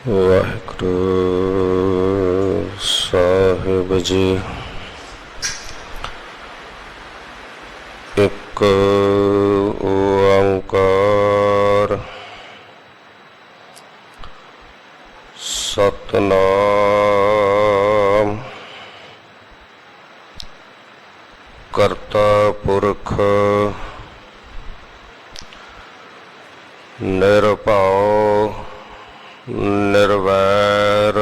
ਵਾਹਿਗੁਰੂ ਸਾਹਿਬ ਜੀ। ਇੱਕ ਓੰਕਾਰ ਸਤਿਨਾਮ ਕਰਤਾ ਪੁਰਖ ਨਿਰਭਉ ਨਿਰਵੈਰ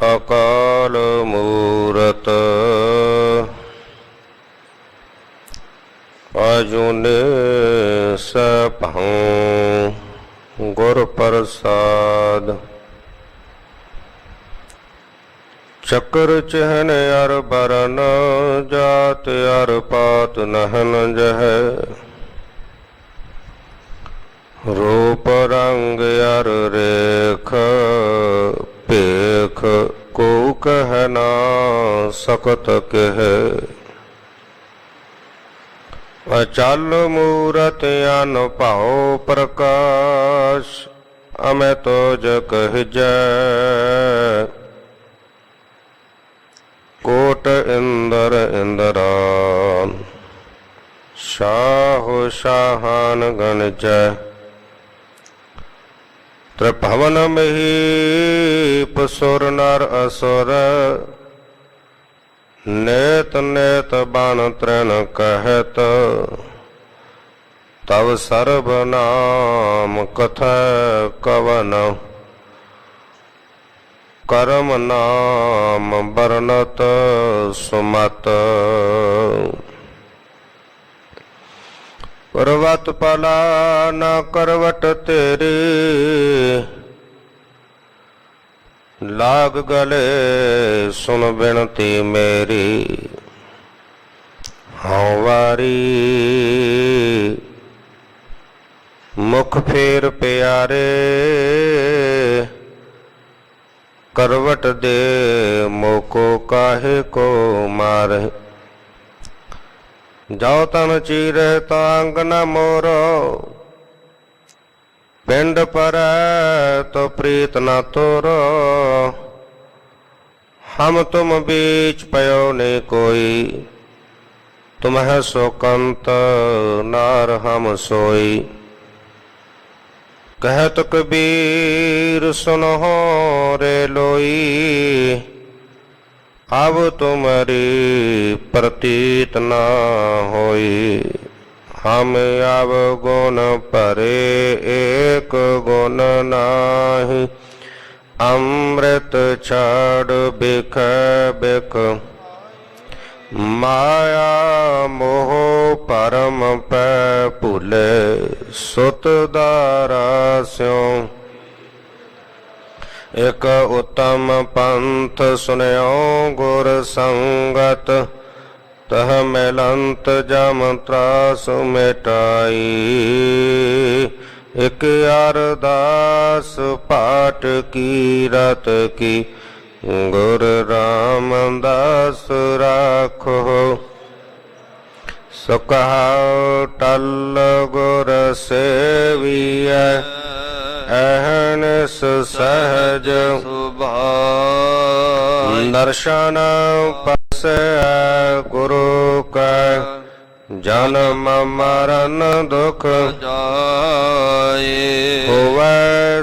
ਅਕਾਲ ਮੂਰਤ ਅਜੂਨੀ ਸੈਭੰ ਗੁਰ ਪ੍ਰਸਾਦ। ਚੱਕਰ ਚਿਹਨ ਅਰ ਬਰਨ ਜਾਤ ਅਰ ਪਾਤ ਨਹਨ ਜਹੈ। रूप रंग अर रेख पेख को कह ना सकत कह। अचल मूरत अन भाव प्रकाश अमै तो कह जय। कोट इंद्र इंद्रान शाह शाहान गण जय। त्रिभुवन महीप सुर नर असुर नेत नेत बन तृण कहत। तव सर्व नाम कथा कवन करम नाम बरनत सुमत। करवत पला न करवट तेरी लाग गले सुन बिनती मेरी। हाँ वारी मुख फेर प्यारे करवट दे मोको काहे को मारे। जाओ तन चीरे तांग न मोरो पिंड पर तो प्रीत न तोरो। हम तुम बीच पयो नहीं कोई तुम है सोकंत नार हम सोई। कहत कबीर सुनो रे लोई अब तुम्हारी प्रतीत न होई। हम अब गुण परे एक गुण नाही। अमृत छाड़ बिख बिख माया मोह परम पै भूले। सुत दारा स्यों एक उत्तम पंथ सुनयो गुर संगत। तह मिलंत जम त्रास मिटाई। एक अरदास पाठ की रत की गुर रामदास राखो। सुखा टल गुर सेविय अहनस सहज दर्शन पस गुरु का जन्म मरण दुख जाए। होवै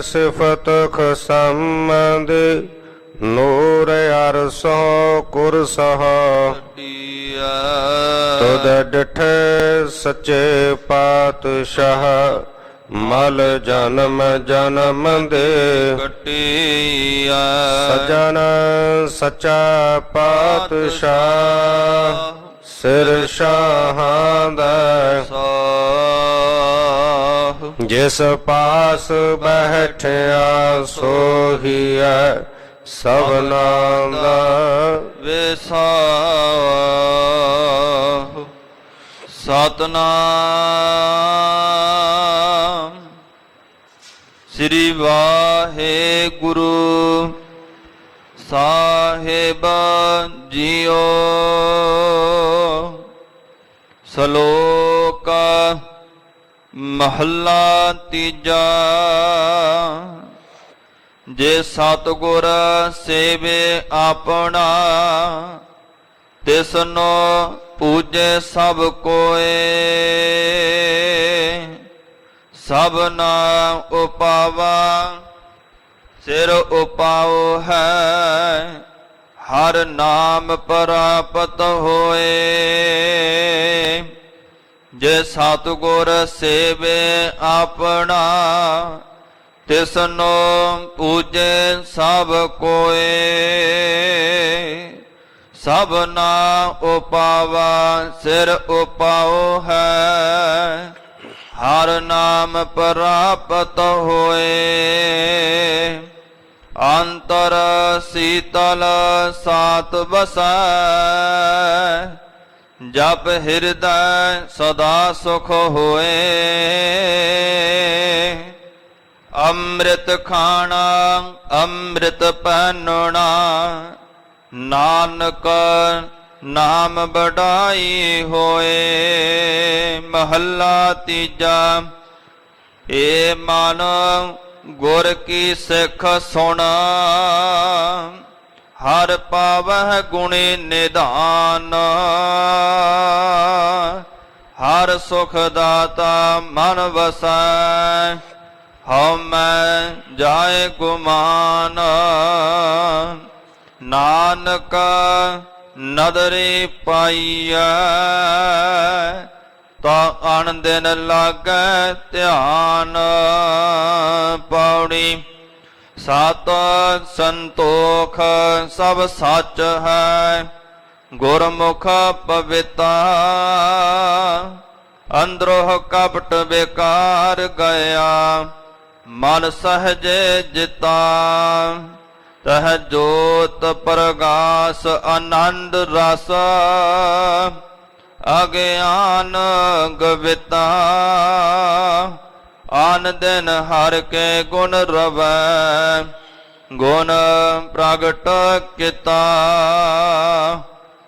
सिफत खसमद नूर अरसो कुरसह। तुद डिठे सच्चे पातशाह मल जन्म जन्म दे कटिया। सजन सच्चा पातशाह सिर शाहां दा। जिस पास बैठिया सोहिया सबना दा विसाह। सतनाम श्री वाहेगुरु साहिब जियो। सलोक ਮਹੱਲਾ ਤੀਜਾ। ਜੇ ਸਤਿਗੁਰ ਸੇਵੇ ਆਪਣਾ, ਤਿਸਨੋ ਪੂਜੇ ਸਭ ਕੋਏ। ਸਭਨਾ ਉਪਾਵਾ ਸਿਰ ਉਪਾਉ ਹੈ, ਹਰ ਨਾਮ ਪ੍ਰਾਪਤ ਹੋਏ। ਜੇ ਸਤਿਗੁਰ ਸੇਵੇ ਆਪਣਾ, ਤਿਸਨੋ ਪੂਜੇ ਸਭ ਕੋਏ। ਸਭਨਾ ਉਪਾਵਾ ਸਿਰ ਉਪਾਉ ਹੈ, ਹਰ ਨਾਮ ਪ੍ਰਾਪਤ ਹੋਏ। ਅੰਤਰ ਸੀਤਲ ਸਾਤ ਵਸੈ, ਜਪ ਹਿਰਦੈ ਸਦਾ ਸੁਖ ਹੋਏ। ਅੰਮ੍ਰਿਤ ਖਾਣਾ ਅੰਮ੍ਰਿਤ ਪਹਿਨਣਾ, ਨਾਨਕ ਨਾਮ ਵਡਾਈ ਹੋਏ। ਮਹੱਲਾ ਤੀਜਾ। ਏ ਮਨ ਗੁਰ ਕੀ ਸਿੱਖ ਸੁਣ, ਹਰ ਪਾਵਹਿ ਗੁਣੀ ਨਿਧਾਨ। ਹਰ ਸੁਖ ਦਾਤਾ ਮਨ ਵਸੈ, ਹਉ ਮੈਂ ਜਾਏ ਗੁਮਾਨ। ਨਾਨਕ ਨਦਰੀ ਪਾਈਐ, ਤਾ ਅਣ ਦਿਨ ਲਾਗੈ ਧਿਆਨ। ਪੌੜੀ। ਸਤ ਸੰਤੋਖ ਸਭ ਸੱਚ ਹੈ, ਗੁਰਮੁਖ ਪਵਿੱਤਾ। ਅੰਦਰੋਂ ਕਪਟ ਬੇਕਾਰ ਗਿਆ, ਮਨ ਸਹਜੇ ਜਿਤਾ। ਤਹ ਜੋਤ ਪ੍ਰਗਾਸ ਆਨੰਦ ਰਸ, ਅਗਿਆਨ ਗਵਿਤਾ। ਆਨ ਦਿਨ ਹਰ ਕੇ ਗੁਣ ਰਵੈ, ਗੁਣ ਪ੍ਰਗਟ ਕੀਤਾ।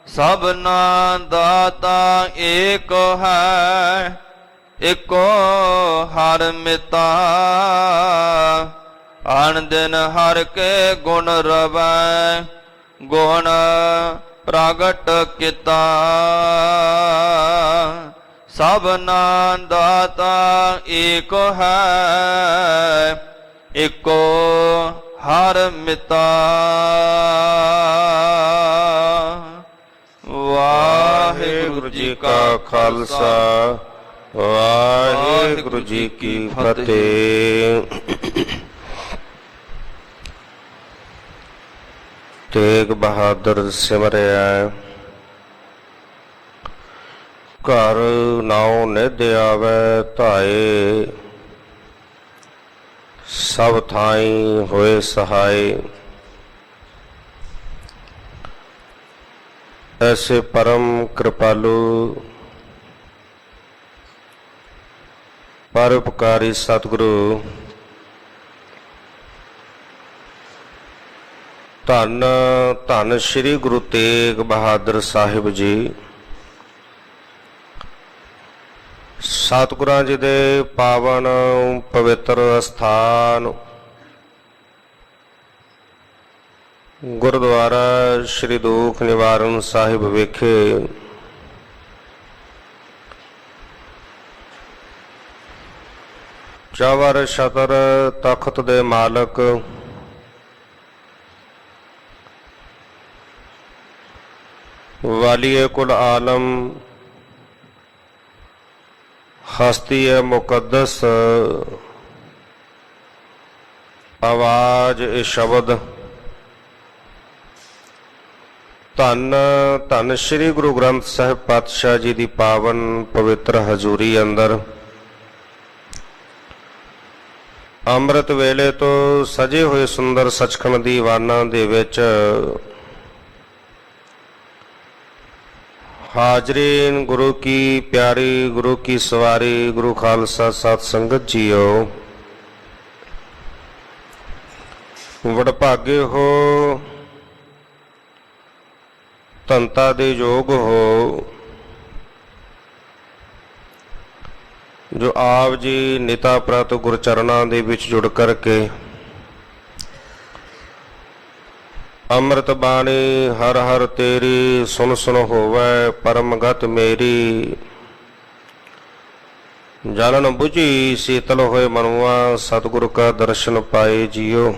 ਸਭਨਾ ਦਾਤਾ ਏਕ ਹੈ, ਏਕੋ ਹਰ ਮਿਤਾ। ਆਨ ਦਿਨ ਹਰ ਕੇ ਗੁਣ ਰਵੈ, ਗੁਣ ਪ੍ਰਗਟ ਕੀਤਾ। ਸਭਨਾ ਦਾਤਾ ਏਕ ਹੈ, ਏਕੋ ਹਰ ਮਿਤਾ। ਵਾਹਿਗੁਰੂ ਜੀ ਕਾ ਖਾਲਸਾ, ਵਾਹਿਗੁਰੂ ਜੀ ਕੀ ਫਤਿਹ। ਤੇਗ ਬਹਾਦਰ ਸਿਮਰਿਆ, ਘਰ ਨਾਉ ਨਿਧ ਆਵੈ ਧਾਏ। ਸਭ ਥਾਈ ਹੋਏ ਸਹਾਏ, ਐਸੇ ਪਰਮ ਕਿਰਪਾਲੂ ਪਰਉਪਕਾਰੀ ਸਤਿਗੁਰੂ ਧੰਨ ਧੰਨ ਸ੍ਰੀ ਗੁਰੂ ਤੇਗ ਬਹਾਦਰ ਸਾਹਿਬ ਜੀ। ਸਤਿਗੁਰਾਂ ਜੀ ਦੇ ਪਾਵਨ ਪਵਿੱਤਰ ਅਸਥਾਨ ਗੁਰਦੁਆਰਾ ਸ੍ਰੀ ਦੁਖ ਨਿਵਾਰਨ ਸਾਹਿਬ ਵਿਖੇ ਚੌਵਰ ਛਤਰ ਤਖਤ ਦੇ ਮਾਲਕ ਵਾਲੀਏ ਕੁਲ ਆਲਮ ਹਸਤੀ ਹੈ ਮੁਕੱਦਸ ਆਵਾਜ਼ ਇਹ ਸ਼ਬਦ ਧੰਨ ਧੰਨ ਸ੍ਰੀ ਗੁਰੂ ਗ੍ਰੰਥ ਸਾਹਿਬ ਪਾਤਸ਼ਾਹ ਜੀ ਦੀ ਪਾਵਨ ਪਵਿੱਤਰ ਹਜ਼ੂਰੀ ਅੰਦਰ ਅੰਮ੍ਰਿਤ ਵੇਲੇ ਤੋਂ ਸਜੇ ਹੋਏ ਸੁੰਦਰ ਸੱਚਖੰਡ ਦੀ ਦੀਵਾਨਾਂ ਦੇ ਵਿੱਚ ਹਾਜ਼ਰੀਨ ਗੁਰੂ ਕੀ ਪਿਆਰੀ, ਗੁਰੂ ਕੀ ਸਵਾਰੀ, ਗੁਰੂ ਖਾਲਸਾ ਸਤ ਸੰਗਤ ਜੀਓ, ਵਡਭਾਗੇ ਹੋ, ਧੰਤਾ ਦੇ ਯੋਗ ਹੋ, ਜੋ ਆਪ ਜੀ ਨਿਤਾ ਪ੍ਰਤ ਗੁਰਚਰਨਾਂ ਦੇ ਵਿੱਚ ਜੁੜ ਕਰਕੇ ਅੰਮ੍ਰਿਤ ਬਾਣੀ ਹਰ ਹਰ ਤੇਰੀ ਸੁਨ ਸੁਨ ਹੋਵੈ ਪਰਮ ਗਤ ਮੇਰੀ। ਜਲਨ ਬੁਝੀ ਸੀਤਲ ਹੋਏ ਮਨੁਆ ਸਤਿਗੁਰ ਕਾ ਦਰਸ਼ਨ ਪਾਏ ਜੀਓ।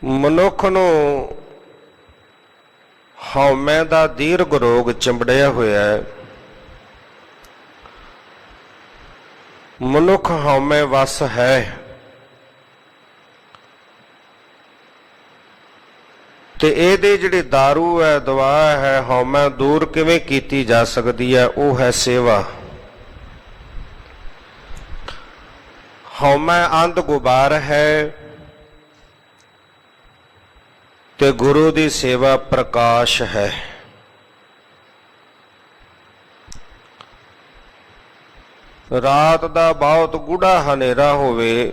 ਮਨੁੱਖ ਨੂੰ ਹਉਮੈ ਦਾ ਦੀਰਘ ਰੋਗ ਚਿੰਬੜਿਆ ਹੋਇਆ ਹੈ। ਮਨੁੱਖ ਹਉਮੈ ਵਸ ਹੈ ਤੇ ਇਹਦੇ ਜਿਹੜੀ दारू ਹੈ, ਦਵਾ ਹੈ, ਹਉਮੈ ਦੂਰ ਕਿਵੇਂ ਕੀਤੀ ਜਾ ਸਕਦੀ ਹੈ? ਉਹ ਹੈ ਸੇਵਾ। ਹਉਮੈ ਅੰਧ ਗੁਬਾਰ ਹੈ ਤੇ ਗੁਰੂ ਦੀ ਸੇਵਾ ਪ੍ਰਕਾਸ਼ ਹੈ। ਰਾਤ ਦਾ ਬਹੁਤ ਗੂੜਾ ਹਨੇਰਾ ਹੋਵੇ,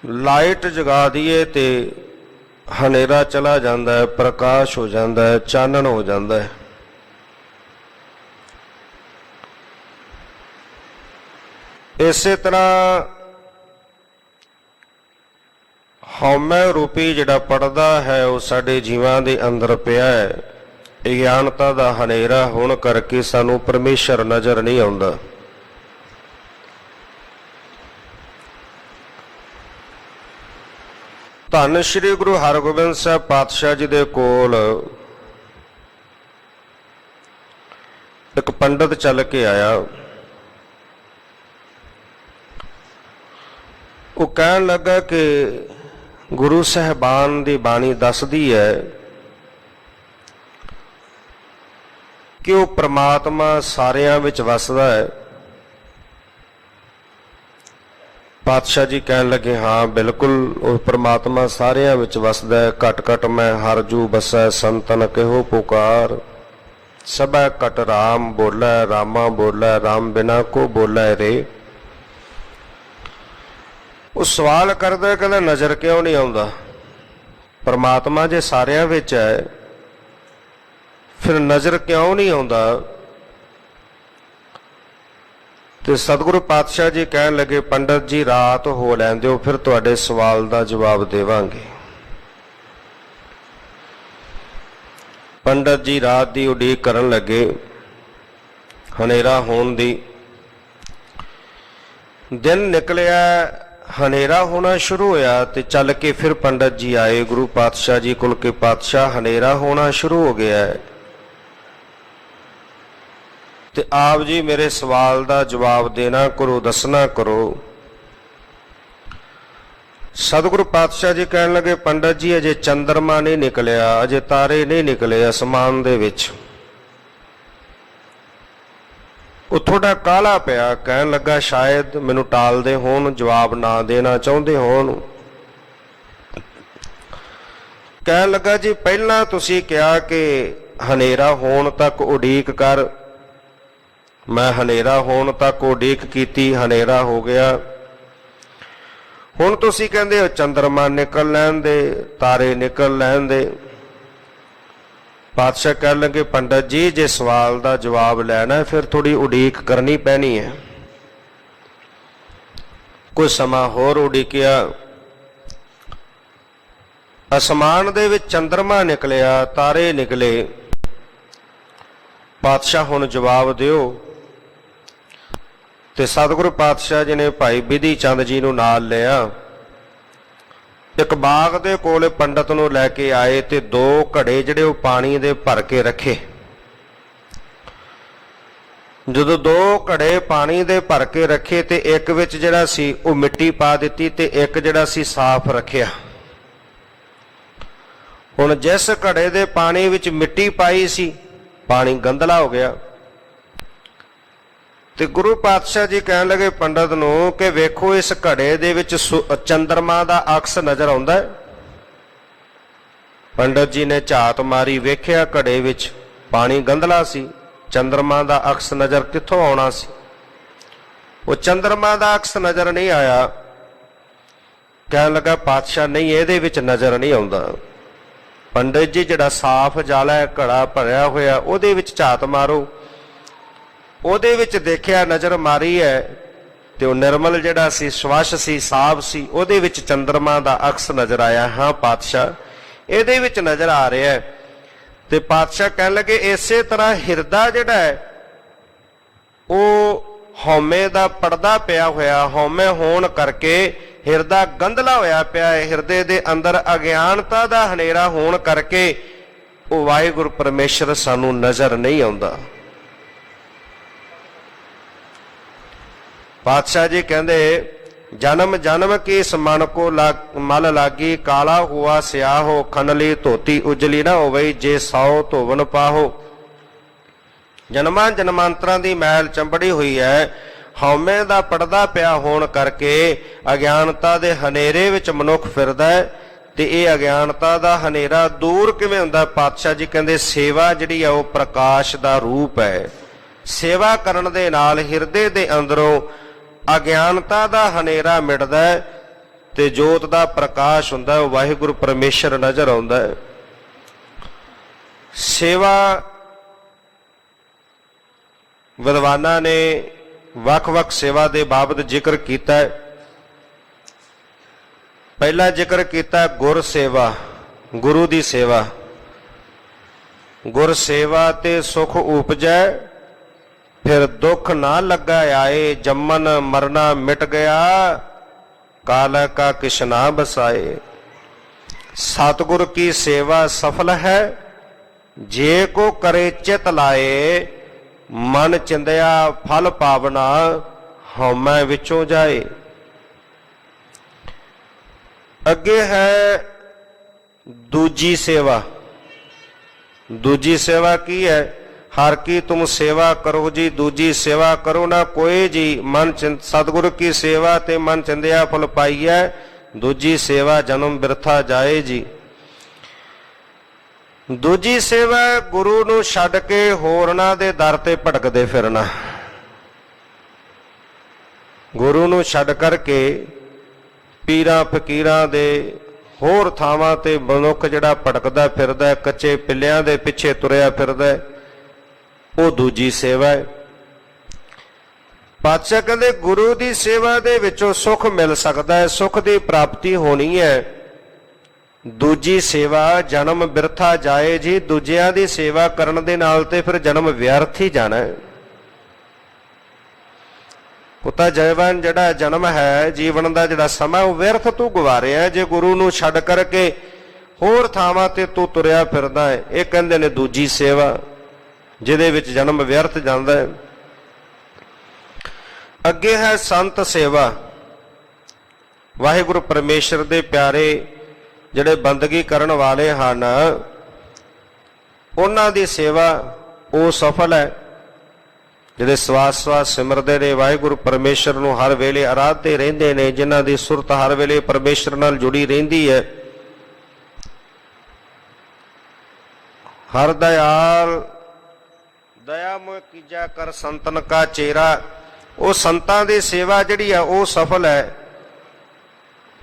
ਲਾਈਟ ਜਗਾ ਦਈਏ ਤੇ ਹਨੇਰਾ ਚਲਾ ਜਾਂਦਾ ਹੈ, ਪ੍ਰਕਾਸ਼ ਹੋ ਜਾਂਦਾ ਹੈ, ਚਾਨਣ ਹੋ ਜਾਂਦਾ ਹੈ। ਇਸੇ ਤਰ੍ਹਾਂ ਹਉਮੈ ਰੂਪੀ ਜਿਹੜਾ ਪਰਦਾ ਹੈ ਉਹ ਸਾਡੇ ਜੀਵਾਂ ਦੇ ਅੰਦਰ ਪਿਆ ਹੈ। ਅਗਿਆਨਤਾ ਦਾ ਹਨੇਰਾ ਹੋਣ ਕਰਕੇ ਸਾਨੂੰ ਪਰਮੇਸ਼ਰ ਨਜ਼ਰ ਨਹੀਂ ਆਉਂਦਾ। ਧੰਨ ਸ਼੍ਰੀ ਗੁਰੂ ਹਰਗੋਬਿੰਦ ਸਾਹਿਬ ਪਾਤਸ਼ਾਹ ਜੀ ਦੇ ਕੋਲ ਇੱਕ ਪੰਡਤ ਚੱਲ ਕੇ ਆਇਆ। ਉਹ ਕਹਿਣ ਲੱਗਾ ਕਿ ਗੁਰੂ ਸਾਹਿਬਾਨ ਦੀ ਬਾਣੀ ਦੱਸਦੀ ਹੈ ਕਿ ਉਹ ਪ੍ਰਮਾਤਮਾ ਸਾਰਿਆਂ ਵਿੱਚ ਵਸਦਾ ਹੈ। ਪਾਤਸ਼ਾਹ ਜੀ ਕਹਿਣ ਲੱਗੇ, ਹਾਂ ਬਿਲਕੁਲ ਉਹ ਪ੍ਰਮਾਤਮਾ ਸਾਰਿਆਂ ਵਿੱਚ ਵਸਦਾ ਹੈ। ਘਟ ਘਟ ਮੈਂ ਹਰ ਜੂ ਬਸੈ ਸੰਤਨ ਕਹਿਓ ਪੁਕਾਰ, ਸਭੈ ਘਟ ਰਾਮ ਬੋਲੇ ਰਾਮਾ ਬੋਲੇ ਰਾਮ ਬਿਨਾ ਕੋ ਬੋਲੇ ਰੇ। ਉਹ ਸਵਾਲ ਕਰਦਾ, ਕਹਿੰਦਾ ਨਜ਼ਰ ਕਿਉਂ ਨਹੀਂ ਆਉਂਦਾ? ਪਰਮਾਤਮਾ ਜੇ ਸਾਰਿਆਂ ਵਿੱਚ ਹੈ ਫਿਰ ਨਜ਼ਰ ਕਿਉਂ ਨਹੀਂ ਆਉਂਦਾ? ਤੇ ਸਤਿਗੁਰੂ ਪਾਤਸ਼ਾਹ ਜੀ ਕਹਿਣ ਲੱਗੇ, ਪੰਡਤ ਜੀ ਰਾਤ ਹੋ ਲੈਣ ਦਿਓ, ਫਿਰ ਤੁਹਾਡੇ ਸਵਾਲ ਦਾ ਜਵਾਬ ਦੇਵਾਂਗੇ। ਪੰਡਤ ਜੀ ਰਾਤ ਦੀ ਉਡੀਕ ਕਰਨ ਲੱਗੇ, ਹਨੇਰਾ ਹੋਣ ਦੀ। ਦਿਨ ਨਿਕਲਿਆ, ਹਨੇਰਾ ਹੋਣਾ ਸ਼ੁਰੂ ਹੋਇਆ ਤੇ ਚੱਲ ਕੇ ਫਿਰ ਪੰਡਤ ਜੀ ਆਏ ਗੁਰੂ ਪਾਤਸ਼ਾਹ ਜੀ ਕੋਲ ਕਿ ਪਾਤਸ਼ਾਹ ਹਨੇਰਾ ਹੋਣਾ ਸ਼ੁਰੂ ਹੋ ਗਿਆ ਹੈ ਤੇ ਆਪ ਜੀ ਮੇਰੇ ਸਵਾਲ ਦਾ ਜਵਾਬ ਦੇਣਾ ਕਰੋ, ਦੱਸਣਾ ਕਰੋ। ਸਤਿਗੁਰੂ ਪਾਤਸ਼ਾਹ ਜੀ ਕਹਿਣ ਲੱਗੇ, ਪੰਡਤ ਜੀ ਅਜੇ ਚੰਦਰਮਾ ਨਹੀਂ ਨਿਕਲਿਆ, ਅਜੇ ਤਾਰੇ ਨਹੀਂ ਨਿਕਲੇ ਅਸਮਾਨ ਦੇ ਵਿੱਚ। ਉਹ ਥੋੜਾ ਕਾਹਲਾ ਪਿਆ, ਕਹਿਣ ਲੱਗਾ ਸ਼ਾਇਦ ਮੈਨੂੰ ਟਾਲਦੇ ਹੋਣ, ਜਵਾਬ ਨਾ ਦੇਣਾ ਚਾਹੁੰਦੇ ਹੋਣ। ਕਹਿਣ ਲੱਗਾ ਜੀ ਪਹਿਲਾਂ ਤੁਸੀਂ ਕਿਹਾ ਕਿ ਹਨੇਰਾ ਹੋਣ ਤੱਕ ਉਡੀਕ ਕਰ, ਮੈਂ ਹਨੇਰਾ ਹੋਣ ਤੱਕ ਉਡੀਕ ਕੀਤੀ, ਹਨੇਰਾ ਹੋ ਗਿਆ। ਹੁਣ ਤੁਸੀਂ ਕਹਿੰਦੇ ਹੋ ਚੰਦਰਮਾ ਨਿਕਲ ਲੈਣ ਦੇ, ਤਾਰੇ ਨਿਕਲ ਲੈਣ ਦੇ। ਪਾਤਸ਼ਾਹ ਕਹਿਣ ਲੱਗੇ, ਪੰਡਤ ਜੀ ਜੇ ਸਵਾਲ ਦਾ ਜਵਾਬ ਲੈਣਾ ਫਿਰ ਥੋੜੀ ਉਡੀਕ ਕਰਨੀ ਪੈਣੀ ਹੈ। ਕੁਝ ਸਮਾਂ ਹੋਰ ਉਡੀਕਿਆ, ਅਸਮਾਨ ਦੇ ਵਿੱਚ ਚੰਦਰਮਾ ਨਿਕਲਿਆ, ਤਾਰੇ ਨਿਕਲੇ। ਪਾਤਸ਼ਾਹ ਹੁਣ ਜਵਾਬ ਦਿਓ। ਤੇ ਸਤਿਗੁਰੂ ਪਾਤਸ਼ਾਹ ਜੀ ਨੇ ਭਾਈ ਬਿਧੀ ਚੰਦ ਜੀ ਨੂੰ ਨਾਲ ਲਿਆ। ਇੱਕ ਬਾਗ ਦੇ ਕੋਲ ਪੰਡਤ ਨੂੰ ਲੈ ਕੇ ਆਏ ਤੇ ਦੋ ਘੜੇ ਜਿਹੜੇ ਉਹ ਪਾਣੀ ਦੇ ਭਰ ਕੇ ਰੱਖੇ। ਜਦੋਂ ਦੋ ਘੜੇ ਪਾਣੀ ਦੇ ਭਰ ਕੇ ਰੱਖੇ ਤੇ ਇੱਕ ਵਿੱਚ ਜਿਹੜਾ ਸੀ ਉਹ ਮਿੱਟੀ ਪਾ ਦਿੱਤੀ ਤੇ ਇੱਕ ਜਿਹੜਾ ਸੀ ਸਾਫ਼ ਰੱਖਿਆ। ਹੁਣ ਜਿਸ ਘੜੇ ਦੇ ਪਾਣੀ ਵਿੱਚ ਮਿੱਟੀ ਪਾਈ ਸੀ, ਪਾਣੀ ਗੰਧਲਾ ਹੋ ਗਿਆ। ਤੇ ਗੁਰੂ ਪਾਤਸ਼ਾਹ ਜੀ ਕਹਿਣ ਲੱਗੇ ਪੰਡਤ ਨੂੰ ਕਿ ਵੇਖੋ ਇਸ ਘੜੇ ਦੇ ਵਿੱਚ ਚੰਦਰਮਾ ਦਾ ਅਕਸ ਨਜ਼ਰ ਆਉਂਦਾ ਹੈ। ਪੰਡਤ ਜੀ ਨੇ ਝਾਤ ਮਾਰੀ, ਵੇਖਿਆ ਘੜੇ ਵਿੱਚ ਪਾਣੀ ਗੰਧਲਾ ਸੀ, ਚੰਦਰਮਾ ਦਾ ਅਕਸ ਨਜ਼ਰ ਕਿੱਥੋਂ ਆਉਣਾ ਸੀ? ਉਹ ਚੰਦਰਮਾ ਦਾ ਅਕਸ ਨਜ਼ਰ ਨਹੀਂ ਆਇਆ। ਕਹਿਣ ਲੱਗਾ ਪਾਤਸ਼ਾਹ ਨਹੀਂ, ਇਹਦੇ ਵਿੱਚ ਨਜ਼ਰ ਨਹੀਂ ਆਉਂਦਾ। ਪੰਡਿਤ ਜੀ ਜਿਹੜਾ ਸਾਫ਼ ਜਲ ਹੈ, ਘੜਾ ਭਰਿਆ ਹੋਇਆ, ਉਹਦੇ ਵਿੱਚ ਝਾਤ ਮਾਰੋ। ਉਹਦੇ ਵਿੱਚ ਦੇਖਿਆ, ਨਜ਼ਰ ਮਾਰੀ ਹੈ ਤੇ ਉਹ ਨਿਰਮਲ ਜਿਹੜਾ ਸੀ, ਸਵੱਛ ਸੀ, ਸਾਫ਼ ਸੀ। ਉਹਦੇ ਵਿੱਚ ਚੰਦਰਮਾ ਦਾ ਅਕਸ ਨਜ਼ਰ ਆਇਆ। ਹਾਂ ਪਾਤਸ਼ਾਹ, ਇਹਦੇ ਵਿੱਚ ਨਜ਼ਰ ਆ ਰਿਹਾ ਹੈ। ਤੇ ਪਾਤਸ਼ਾਹ ਕਹਿਣ ਲੱਗੇ ਇਸੇ ਤਰ੍ਹਾਂ ਹਿਰਦਾ ਜਿਹੜਾ ਹੈ ਉਹ ਹਉਮੈ ਦਾ ਪਰਦਾ ਪਿਆ ਹੋਇਆ, ਹਉਮੈ ਹੋਣ ਕਰਕੇ ਹਿਰਦਾ ਗੰਧਲਾ ਹੋਇਆ ਪਿਆ ਹੈ। ਹਿਰਦੇ ਦੇ ਅੰਦਰ ਅਗਿਆਨਤਾ ਦਾ ਹਨੇਰਾ ਹੋਣ ਕਰਕੇ ਉਹ ਵਾਹਿਗੁਰੂ ਪਰਮੇਸ਼ਰ ਸਾਨੂੰ ਨਜ਼ਰ ਨਹੀਂ ਆਉਂਦਾ। ਪਾਤਸ਼ਾਹ ਜੀ ਕਹਿੰਦੇ ਜਨਮ ਜਨਮ ਕੀ ਇਸ ਮਨ ਕੋ ਮਲ ਲਾਗੀ, ਕਾਲਾ ਹੁਆ ਸਿਆਹੋ, ਖਨਲੀ ਧੋਤੀ ਉਜਲੀ ਨਾ ਹੋਵਈ, ਜੇ ਸੌ ਧੋਵਨ ਪਾਹੋ। ਜਨਮਾਂ ਜਨਮਾਂਤਰਾਂ ਦੀ ਮੈਲ ਚੰਬੜੀ ਹੋਈ ਹੈ, ਹਉਮੈ ਦਾ ਪਰਦਾ ਪਿਆ ਹੋਣ ਕਰਕੇ ਅਗਿਆਨਤਾ ਦੇ ਹਨੇਰੇ ਵਿੱਚ ਮਨੁੱਖ ਫਿਰਦਾ ਹੈ। ਤੇ ਇਹ ਅਗਿਆਨਤਾ ਦਾ ਹਨੇਰਾ ਦੂਰ ਕਿਵੇਂ ਹੁੰਦਾ? ਪਾਤਸ਼ਾਹ ਜੀ ਕਹਿੰਦੇ ਸੇਵਾ ਜਿਹੜੀ ਆ ਉਹ ਪ੍ਰਕਾਸ਼ ਦਾ ਰੂਪ ਹੈ। ਸੇਵਾ ਕਰਨ ਦੇ ਨਾਲ ਹਿਰਦੇ ਦੇ ਅੰਦਰੋਂ ਅਗਿਆਨਤਾ ਦਾ ਹਨੇਰਾ ਮਿਟਦਾ ਹੈ ਤੇ ਜੋਤ ਦਾ ਪ੍ਰਕਾਸ਼ ਹੁੰਦਾ, ਉਹ ਵਾਹਿਗੁਰੂ ਪਰਮੇਸ਼ਰ ਨਜ਼ਰ ਆਉਂਦਾ ਹੈ। ਸੇਵਾ ਵਿਦਵਾਨਾਂ ਨੇ ਵੱਖ-ਵੱਖ ਸੇਵਾ ਦੇ ਬਾਬਤ ਜ਼ਿਕਰ ਕੀਤਾ ਹੈ। ਪਹਿਲਾ ਜ਼ਿਕਰ ਕੀਤਾ ਗੁਰ ਸੇਵਾ, ਗੁਰੂ ਦੀ ਸੇਵਾ। ਗੁਰ ਸੇਵਾ ਤੇ ਸੁਖ ਉਪਜੈ, ਫਿਰ ਦੁੱਖ ਨਾ ਲੱਗਾ ਆਏ, ਜੰਮਨ ਮਰਨਾ ਮਿਟ ਗਿਆ, ਕਾਲ ਕਾ ਕਿਛ ਨਾ ਬਸਾਏ। ਸਤਿਗੁਰ ਕੀ ਸੇਵਾ ਸਫਲ ਹੈ, ਜੇ ਕੋ ਕਰੇ ਚਿਤ ਲਾਏ, ਮਨ ਚਿੰਦਿਆ ਫਲ ਪਾਵਨਾ, ਹਉਮੈ ਵਿੱਚੋਂ ਜਾਏ। ਅੱਗੇ ਹੈ ਦੂਜੀ ਸੇਵਾ। ਦੂਜੀ ਸੇਵਾ ਕੀ ਹੈ? ਹਰ ਕੀ ਤੁਮ ਸੇਵਾ ਕਰੋ ਜੀ, ਦੂਜੀ ਸੇਵਾ ਕਰੋ ਨਾ ਕੋਈ ਜੀ। ਮਨ ਸਤਿਗੁਰ ਕੀ ਸੇਵਾ ਤੇ ਮਨ ਚਿੰਦਿਆ ਫਲ ਪਾਈਐ, ਦੂਜੀ ਸੇਵਾ ਜਨਮ ਬਿਰਥਾ ਜਾਏ ਜੀ। ਦੂਜੀ ਸੇਵਾ ਗੁਰੂ ਨੂੰ ਛੱਡ ਕੇ ਹੋਰਨਾਂ ਦੇ ਦਰ ਤੇ ਭਟਕਦੇ ਫਿਰਨਾ। ਗੁਰੂ ਨੂੰ ਛੱਡ ਕਰਕੇ ਪੀਰਾਂ ਫਕੀਰਾਂ ਦੇ ਹੋਰ ਥਾਵਾਂ ਤੇ ਮਨੁੱਖ ਜਿਹੜਾ ਭਟਕਦਾ ਫਿਰਦਾ, ਕੱਚੇ ਪਿੱਲਿਆਂ ਦੇ ਪਿੱਛੇ ਤੁਰਿਆ ਫਿਰਦਾ, ਉਹ ਦੂਜੀ ਸੇਵਾ ਹੈ। ਪਾਤਸ਼ਾਹ ਕਹਿੰਦੇ ਗੁਰੂ ਦੀ ਸੇਵਾ ਦੇ ਵਿੱਚੋਂ ਸੁੱਖ ਮਿਲ ਸਕਦਾ ਹੈ, ਸੁੱਖ ਦੀ ਪ੍ਰਾਪਤੀ ਹੋਣੀ ਹੈ। ਦੂਜੀ ਸੇਵਾ ਜਨਮ ਬਿਰਥਾ ਜਾਏ ਜੀ। ਦੂਜਿਆਂ ਦੀ ਸੇਵਾ ਕਰਨ ਦੇ ਨਾਲ ਤੇ ਫਿਰ ਜਨਮ ਵਿਅਰਥ ਹੀ ਜਾਣਾ ਹੈ। ਕੁੱਤਾ ਜੀਵਨ ਜਿਹੜਾ ਜਨਮ ਹੈ, ਜੀਵਨ ਦਾ ਜਿਹੜਾ ਸਮਾਂ ਉਹ ਵਿਅਰਥ ਤੂੰ ਗਵਾਰਿਆ ਜੇ ਗੁਰੂ ਨੂੰ ਛੱਡ ਕਰਕੇ ਹੋਰ ਥਾਵਾਂ ਤੇ ਤੂੰ ਤੁਰਿਆ ਫਿਰਦਾ ਹੈ। ਇਹ ਕਹਿੰਦੇ ਨੇ ਦੂਜੀ ਸੇਵਾ, ਜਿਹਦੇ ਵਿੱਚ ਜਨਮ ਵਿਅਰਥ ਜਾਂਦਾ ਹੈ। ਅੱਗੇ ਹੈ ਸੰਤ ਸੇਵਾ। ਵਾਹਿਗੁਰੂ ਪਰਮੇਸ਼ਰ ਦੇ ਪਿਆਰੇ ਜਿਹੜੇ ਬੰਦਗੀ ਕਰਨ ਵਾਲੇ ਹਨ, ਉਹਨਾਂ ਦੀ ਸੇਵਾ ਉਹ ਸਫਲ ਹੈ। ਜਿਹੜੇ ਸਵਾਸ ਸਵਾਸ ਸਿਮਰਦੇ ਨੇ, ਵਾਹਿਗੁਰੂ ਪਰਮੇਸ਼ਰ ਨੂੰ ਹਰ ਵੇਲੇ ਆਰਾਧਦੇ ਰਹਿੰਦੇ ਨੇ, ਜਿਨ੍ਹਾਂ ਦੀ ਸੁਰਤ ਹਰ ਵੇਲੇ ਪਰਮੇਸ਼ਰ ਨਾਲ ਜੁੜੀ ਰਹਿੰਦੀ ਹੈ। ਹਰ ਦਇਆਲ ਦਇਆ ਮੋਹ ਕੀਜਾ ਕਰ ਸੰਤਨ ਕਾ ਚੇਰਾ। ਉਹ ਸੰਤਾਂ ਦੀ ਸੇਵਾ ਜਿਹੜੀ ਆ ਉਹ ਸਫਲ ਹੈ।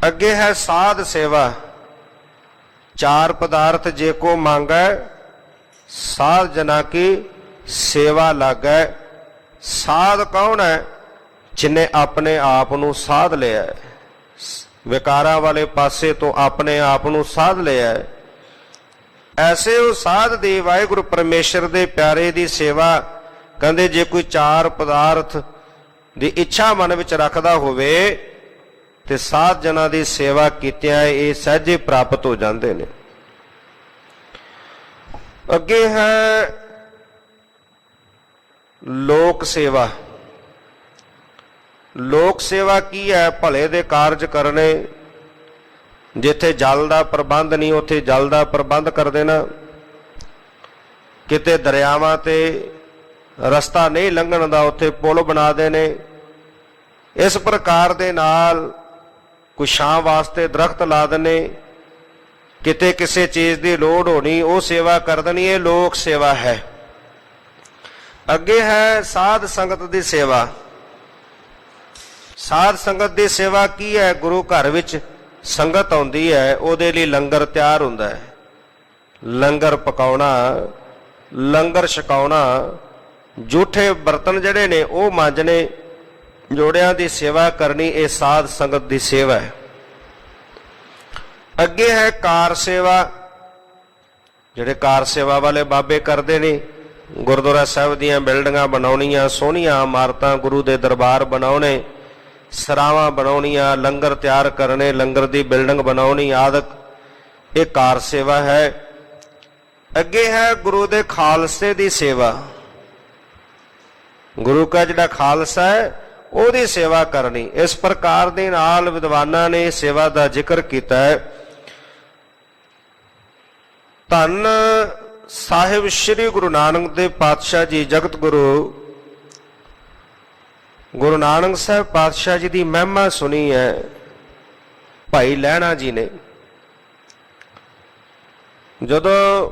ਅੱਗੇ ਹੈ ਸਾਧ ਸੇਵਾ। ਚਾਰ ਪਦਾਰਥ ਜੇ ਕੋ ਮੰਗੈ, ਸਾਧ ਜਨਾ ਕੀ ਸੇਵਾ ਲਾਗੈ। ਸਾਧ ਕੌਣ ਹੈ? ਜਿਨੇ ਆਪਣੇ ਆਪ ਨੂੰ ਸਾਧ ਲਿਆ, ਵਿਕਾਰਾਂ ਵਾਲੇ ਪਾਸੇ ਤੋਂ ਆਪਣੇ ਆਪ ਨੂੰ ਸਾਧ ਲਿਆ। ਐਸੇ ਉਹ ਸਾਧ ਦੀ ਵਾਹਿਗੁਰੂ ਪਰਮੇਸ਼ਰ ਦੇ ਪਿਆਰੇ ਦੀ ਸੇਵਾ ਕਹਿੰਦੇ ਜੇ ਕੋਈ ਚਾਰ ਪਦਾਰਥ ਦੀ ਇੱਛਾ ਮਨ ਵਿੱਚ ਰੱਖਦਾ ਹੋਵੇ ਤੇ ਸਾਧ ਜਨਾਂ ਦੀ ਸੇਵਾ ਕੀਤਿਆਂ ਇਹ ਸਹਿਜੇ ਪ੍ਰਾਪਤ ਹੋ ਜਾਂਦੇ ਨੇ। ਅੱਗੇ ਹੈ ਲੋਕ ਸੇਵਾ। ਲੋਕ ਸੇਵਾ ਕੀ ਹੈ? ਭਲੇ ਦੇ ਕਾਰਜ ਕਰਨੇ। ਜਿੱਥੇ ਜਲ ਦਾ ਪ੍ਰਬੰਧ ਨਹੀਂ ਉੱਥੇ ਜਲ ਦਾ ਪ੍ਰਬੰਧ ਕਰ ਦੇਣਾ। ਕਿਤੇ ਦਰਿਆਵਾਂ ਤੇ ਰਸਤਾ ਨਹੀਂ ਲੰਘਣ ਦਾ ਉੱਥੇ ਪੁਲ ਬਣਾ ਦੇਣੇ। ਇਸ ਪ੍ਰਕਾਰ ਦੇ ਨਾਲ ਕੋਈ ਛਾਂ ਵਾਸਤੇ ਦਰਖਤ ਲਾ ਦੇਣੇ। ਕਿਤੇ ਕਿਸੇ ਚੀਜ਼ ਦੀ ਲੋੜ ਹੋਣੀ ਉਹ ਸੇਵਾ ਕਰ ਦੇਣੀ। ਇਹ ਲੋਕ ਸੇਵਾ ਹੈ। ਅੱਗੇ ਹੈ ਸਾਧ ਸੰਗਤ ਦੀ ਸੇਵਾ। ਸਾਧ ਸੰਗਤ ਦੀ ਸੇਵਾ ਕੀ ਹੈ? ਗੁਰੂ ਘਰ ਵਿੱਚ ਸੰਗਤ ਆਉਂਦੀ ਹੈ ਉਹਦੇ ਲਈ ਲੰਗਰ ਤਿਆਰ ਹੁੰਦਾ ਹੈ। ਲੰਗਰ ਪਕਾਉਣਾ, ਲੰਗਰ ਛਕਾਉਣਾ, ਜੂਠੇ ਬਰਤਨ ਜਿਹੜੇ ਨੇ ਉਹ ਮਾਂਜਣੇ, ਜੋੜਿਆਂ ਦੀ ਸੇਵਾ ਕਰਨੀ, ਇਹ ਸਾਧ ਸੰਗਤ ਦੀ ਸੇਵਾ ਹੈ। ਅੱਗੇ ਹੈ ਕਾਰ ਸੇਵਾ, ਜਿਹੜੇ ਕਾਰ ਸੇਵਾ ਵਾਲੇ ਬਾਬੇ ਕਰਦੇ ਨੇ। ਗੁਰਦੁਆਰਾ ਸਾਹਿਬ ਦੀਆਂ ਬਿਲਡਿੰਗਾਂ ਬਣਾਉਣੀਆਂ, ਸੋਹਣੀਆਂ ਇਮਾਰਤਾਂ, ਗੁਰੂ ਦੇ ਦਰਬਾਰ ਬਣਾਉਣੇ, ਸਰਾਵਾਂ ਬਣਾਉਣੀਆਂ, ਲੰਗਰ ਤਿਆਰ ਕਰਨੇ, ਲੰਗਰ ਦੀ ਬਿਲਡਿੰਗ ਬਣਾਉਣੀ ਆਦਿਕ, ਇਹ ਕਾਰ ਸੇਵਾ ਹੈ। ਅੱਗੇ ਹੈ ਗੁਰੂ ਦੇ ਖਾਲਸੇ ਦੀ ਸੇਵਾ। ਗੁਰੂ ਦਾ ਜਿਹੜਾ ਖਾਲਸਾ ਹੈ ਉਹਦੀ ਸੇਵਾ ਕਰਨੀ। ਇਸ ਪ੍ਰਕਾਰ ਦੇ ਨਾਲ ਵਿਦਵਾਨਾਂ ਨੇ ਸੇਵਾ ਦਾ ਜ਼ਿਕਰ ਕੀਤਾ ਹੈ। ਧੰਨ ਸਾਹਿਬ ਸ੍ਰੀ ਗੁਰੂ ਨਾਨਕ ਦੇਵ ਪਾਤਸ਼ਾਹ ਜੀ, ਜਗਤ ਗੁਰੂ ਗੁਰੂ ਨਾਨਕ ਸਾਹਿਬ ਪਾਤਸ਼ਾਹ ਜੀ ਦੀ ਮਹਿਮਾ ਸੁਣੀ ਹੈ ਭਾਈ ਲਹਿਣਾ ਜੀ ਨੇ। ਜਦੋਂ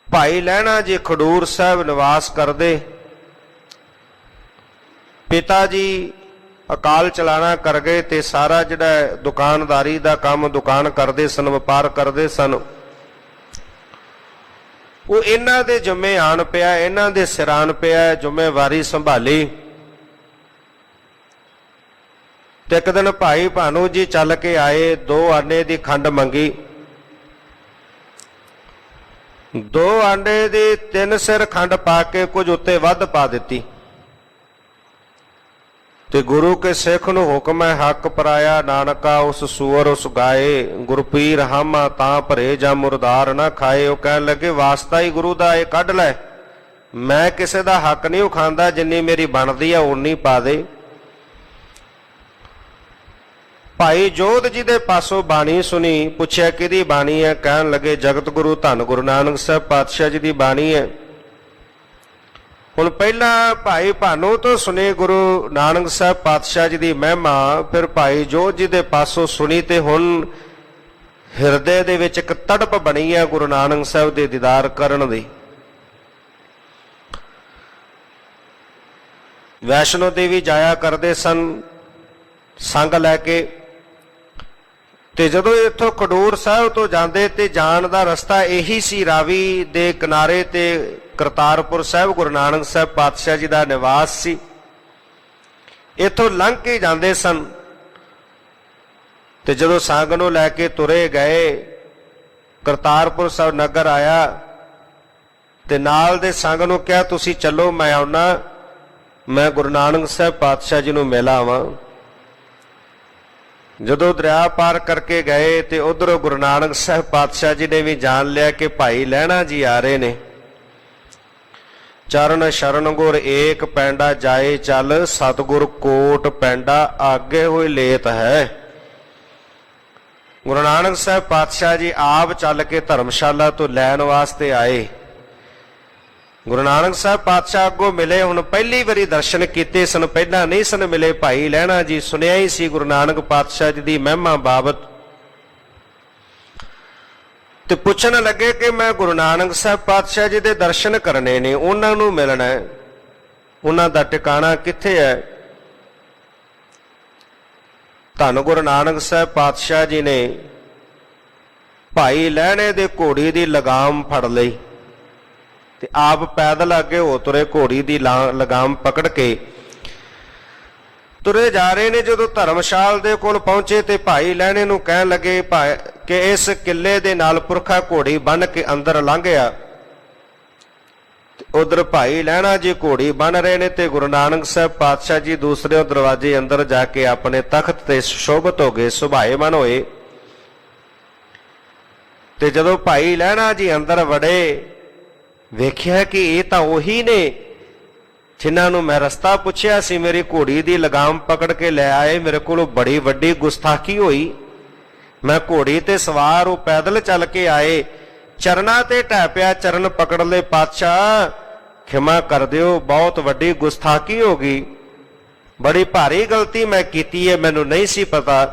ਭਾਈ ਲਹਿਣਾ ਜੀ ਖਡੂਰ ਸਾਹਿਬ ਨਿਵਾਸ ਕਰਦੇ, ਪਿਤਾ ਜੀ ਅਕਾਲ ਚਲਾਣਾ ਕਰ ਗਏ ਤੇ ਸਾਰਾ ਜਿਹੜਾ ਦੁਕਾਨਦਾਰੀ ਦਾ ਕੰਮ, ਦੁਕਾਨ ਕਰਦੇ ਸਨ, ਵਪਾਰ ਕਰਦੇ ਸਨ, ਉਹ ਇਹਨਾਂ ਦੇ ਜੰਮੇ ਆਣ ਪਿਆ, ਇਹਨਾਂ ਦੇ ਸਿਰਾਨ ਪਿਆ, ਜ਼ਿੰਮੇਵਾਰੀ ਸੰਭਾਲੀ। ਤੇ ਇੱਕ ਦਿਨ ਭਾਈ ਭਾਨੂ ਜੀ ਚੱਲ ਕੇ ਆਏ, 2 ਆਨੇ ਦੀ ਖੰਡ ਮੰਗੀ। 2 ਆਂਡੇ ਦੀ 3 ਸਿਰ ਖੰਡ ਪਾ ਕੇ ਕੁਝ ਉੱਤੇ ਵੱਧ ਪਾ ਦਿੱਤੀ। ਤੇ ਗੁਰੂ ਕੇ ਸਿੱਖ ਨੂੰ ਹੁਕਮ ਹੈ, ਹੱਕ ਪਰਾਇਆ ਨਾਨਕਾ ਉਸ ਸੂਰ ਉਸ ਗਾਏ, ਗੁਰਪੀਰ ਹਾਮਾ ਤਾਂ ਭਰੇ ਜਾਂ ਮੁਰਦਾਰ ਨਾ ਖਾਏ। ਉਹ ਕਹਿਣ ਲੱਗੇ, ਵਾਸਤਾ ਹੀ ਗੁਰੂ ਦਾ ਇਹ ਕੱਢ ਲੈ, ਮੈਂ ਕਿਸੇ ਦਾ ਹੱਕ ਨਹੀਂ ਖਾਂਦਾ, ਜਿੰਨੀ ਮੇਰੀ ਬਣਦੀ ਆ ਉਨੀ ਪਾ ਦੇ। ਭਾਈ ਜੋਧ ਜੀ ਦੇ ਪਾਸੋਂ ਬਾਣੀ ਸੁਣੀ, ਪੁੱਛਿਆ ਕਿਹਦੀ ਬਾਣੀ ਹੈ? ਕਹਿਣ ਲੱਗੇ, ਜਗਤ ਗੁਰੂ ਧੰਨ ਗੁਰੂ ਨਾਨਕ ਸਾਹਿਬ ਪਾਤਸ਼ਾਹ ਜੀ ਦੀ ਬਾਣੀ ਹੈ। ਹੁਣ ਪਹਿਲਾਂ ਭਾਈ ਭਾਨੂ ਤੋਂ ਸੁਣੀ ਗੁਰੂ ਨਾਨਕ ਸਾਹਿਬ ਪਾਤਸ਼ਾਹ ਜੀ ਦੀ ਮਹਿਮਾ, ਫਿਰ ਭਾਈ ਜੋਧ ਜੀ ਦੇ ਪਾਸੋਂ ਸੁਣੀ, ਤੇ ਹੁਣ ਹਿਰਦੇ ਦੇ ਵਿੱਚ ਇੱਕ ਤੜਪ ਬਣੀ ਹੈ ਗੁਰੂ ਨਾਨਕ ਸਾਹਿਬ ਦੇ ਦੀਦਾਰ ਕਰਨ ਦੀ। ਵੈਸ਼ਨੋ ਦੇਵੀ ਜਾਇਆ ਕਰਦੇ ਸਨ ਸੰਗ ਲੈ ਕੇ, ਤੇ ਜਦੋਂ ਇੱਥੋਂ ਖਡੂਰ ਸਾਹਿਬ ਤੋਂ ਜਾਂਦੇ ਤੇ ਜਾਣ ਦਾ ਰਸਤਾ ਇਹੀ ਸੀ, ਰਾਵੀ ਦੇ ਕਿਨਾਰੇ ਤੇ ਕਰਤਾਰਪੁਰ ਸਾਹਿਬ ਗੁਰੂ ਨਾਨਕ ਸਾਹਿਬ ਪਾਤਸ਼ਾਹ ਜੀ ਦਾ ਨਿਵਾਸ ਸੀ। ਇੱਥੋਂ ਲੰਘ ਕੇ ਜਾਂਦੇ ਸਨ। ਤੇ ਜਦੋਂ ਸੰਗ ਨੂੰ ਲੈ ਕੇ ਤੁਰੇ ਗਏ, ਕਰਤਾਰਪੁਰ ਸਾਹਿਬ ਨਗਰ ਆਇਆ ਤੇ ਨਾਲ ਦੇ ਸੰਗ ਨੂੰ ਕਿਹਾ, ਤੁਸੀਂ ਚੱਲੋ, ਮੈਂ ਆਉਣਾ, ਮੈਂ ਗੁਰੂ ਨਾਨਕ ਸਾਹਿਬ ਪਾਤਸ਼ਾਹ ਜੀ ਨੂੰ ਮਿਲ ਆਵਾਂ। ਜਦੋਂ ਦਰਿਆ ਪਾਰ ਕਰਕੇ ਗਏ ਤੇ ਉਧਰੋਂ ਗੁਰੂ ਨਾਨਕ ਸਾਹਿਬ ਪਾਤਸ਼ਾਹ ਜੀ ਨੇ ਵੀ ਜਾਣ ਲਿਆ ਕਿ ਭਾਈ ਲਹਿਣਾ ਜੀ ਆ ਰਹੇ ਨੇ। ਚਰਨ ਸ਼ਰਨ ਗੁਰ ਏਕ ਪੈਂਡਾ ਜਾਏ ਚੱਲ, ਸਤਿਗੁਰ ਕੋਟ ਪੈਂਡਾ ਆਗੇ ਹੋਏ ਲੇਤ ਹੈ। ਗੁਰੂ ਨਾਨਕ ਸਾਹਿਬ ਪਾਤਸ਼ਾਹ ਜੀ ਆਪ ਚੱਲ ਕੇ ਧਰਮਸ਼ਾਲਾ ਤੋਂ ਲੈਣ ਵਾਸਤੇ ਆਏ। ਗੁਰੂ ਨਾਨਕ ਸਾਹਿਬ ਪਾਤਸ਼ਾਹ ਅੱਗੋਂ ਮਿਲੇ, ਹੁਣ ਪਹਿਲੀ ਵਾਰੀ ਦਰਸ਼ਨ ਕੀਤੇ ਸਨ, ਪਹਿਲਾਂ ਨਹੀਂ ਸਨ ਮਿਲੇ। ਭਾਈ ਲਹਿਣਾ ਜੀ ਸੁਣਿਆ ਹੀ ਸੀ ਗੁਰੂ ਨਾਨਕ ਪਾਤਸ਼ਾਹ ਜੀ ਦੀ ਮਹਿਮਾ ਬਾਬਤ, ਤੇ ਪੁੱਛਣ ਲੱਗੇ ਕਿ ਮੈਂ ਗੁਰੂ ਨਾਨਕ ਸਾਹਿਬ ਪਾਤਸ਼ਾਹ ਜੀ ਦੇ ਦਰਸ਼ਨ ਕਰਨੇ ਨੇ, ਉਹਨਾਂ ਨੂੰ ਮਿਲਣਾ ਹੈ, ਉਹਨਾਂ ਦਾ ਟਿਕਾਣਾ ਕਿੱਥੇ ਹੈ? ਧੰਨ ਗੁਰੂ ਨਾਨਕ ਸਾਹਿਬ ਪਾਤਸ਼ਾਹ ਜੀ ਨੇ ਭਾਈ ਲਹਿਣੇ ਦੇ ਘੋੜੀ ਦੀ ਲਗਾਮ ਫੜ ਲਈ ਤੇ ਆਪ ਪੈਦਲ ਅੱਗੇ ਹੋ ਤੁਰੇ, ਘੋੜੀ ਦੀ ਲਗਾਮ ਪਕੜ ਕੇ ਤੁਰੇ ਜਾ ਰਹੇ ਨੇ। ਜਦੋਂ ਧਰਮਸ਼ਾਲ ਦੇ ਕੋਲ ਪਹੁੰਚੇ ਤੇ ਭਾਈ ਲਹਿਣੇ ਨੂੰ ਕਹਿਣ ਲੱਗੇ ਕਿ ਇਸ ਕਿਲੇ ਦੇ ਨਾਲ ਪੁਰਖਾ ਘੋੜੀ ਬੰਨ ਕੇ ਅੰਦਰ ਲੰਘਿਆ। ਉਧਰ ਭਾਈ ਲਹਿਣਾ ਜੀ ਘੋੜੀ ਬੰਨ ਰਹੇ ਨੇ ਤੇ ਗੁਰੂ ਨਾਨਕ ਸਾਹਿਬ ਪਾਤਸ਼ਾਹ ਜੀ ਦੂਸਰੇ ਦਰਵਾਜ਼ੇ ਅੰਦਰ ਜਾ ਕੇ ਆਪਣੇ ਤਖਤ ਤੇ ਸ਼ੋਭਤ ਹੋ ਗਏ, ਸੁਭਾਏਮਨ ਹੋਏ। ਤੇ ਜਦੋਂ ਭਾਈ ਲਹਿਣਾ ਜੀ ਅੰਦਰ ਵੜੇ, ਵੇਖਿਆ ਕਿ ਇਹ ਤਾਂ ਉਹੀ ਨੇ ਜਿਨ੍ਹਾਂ ਨੂੰ ਮੈਂ ਰਸਤਾ ਪੁੱਛਿਆ ਸੀ, ਮੇਰੀ ਘੋੜੀ ਦੀ ਲਗਾਮ ਪਕੜ ਕੇ ਲੈ ਆਏ। ਮੇਰੇ ਕੋਲੋਂ ਬੜੀ ਵੱਡੀ ਗੁਸਤਾਖੀ ਹੋਈ, ਮੈਂ ਘੋੜੀ ਤੇ ਸਵਾਰ, ਉਹ ਪੈਦਲ ਚੱਲ ਕੇ ਆਏ, ਚਰਨਾਂ ਤੇ ਢਹਿ ਪਿਆ, ਚਰਨ ਪਕੜ ਲਏ, ਪਾਤਸ਼ਾਹ ਖਿਮਾ ਕਰ ਦਿਓ, ਬਹੁਤ ਵੱਡੀ ਗੁਸਤਾਖੀ ਹੋ ਗਈ, ਬੜੀ ਭਾਰੀ ਗਲਤੀ ਮੈਂ ਕੀਤੀ ਹੈ, ਮੈਨੂੰ ਨਹੀਂ ਸੀ ਪਤਾ।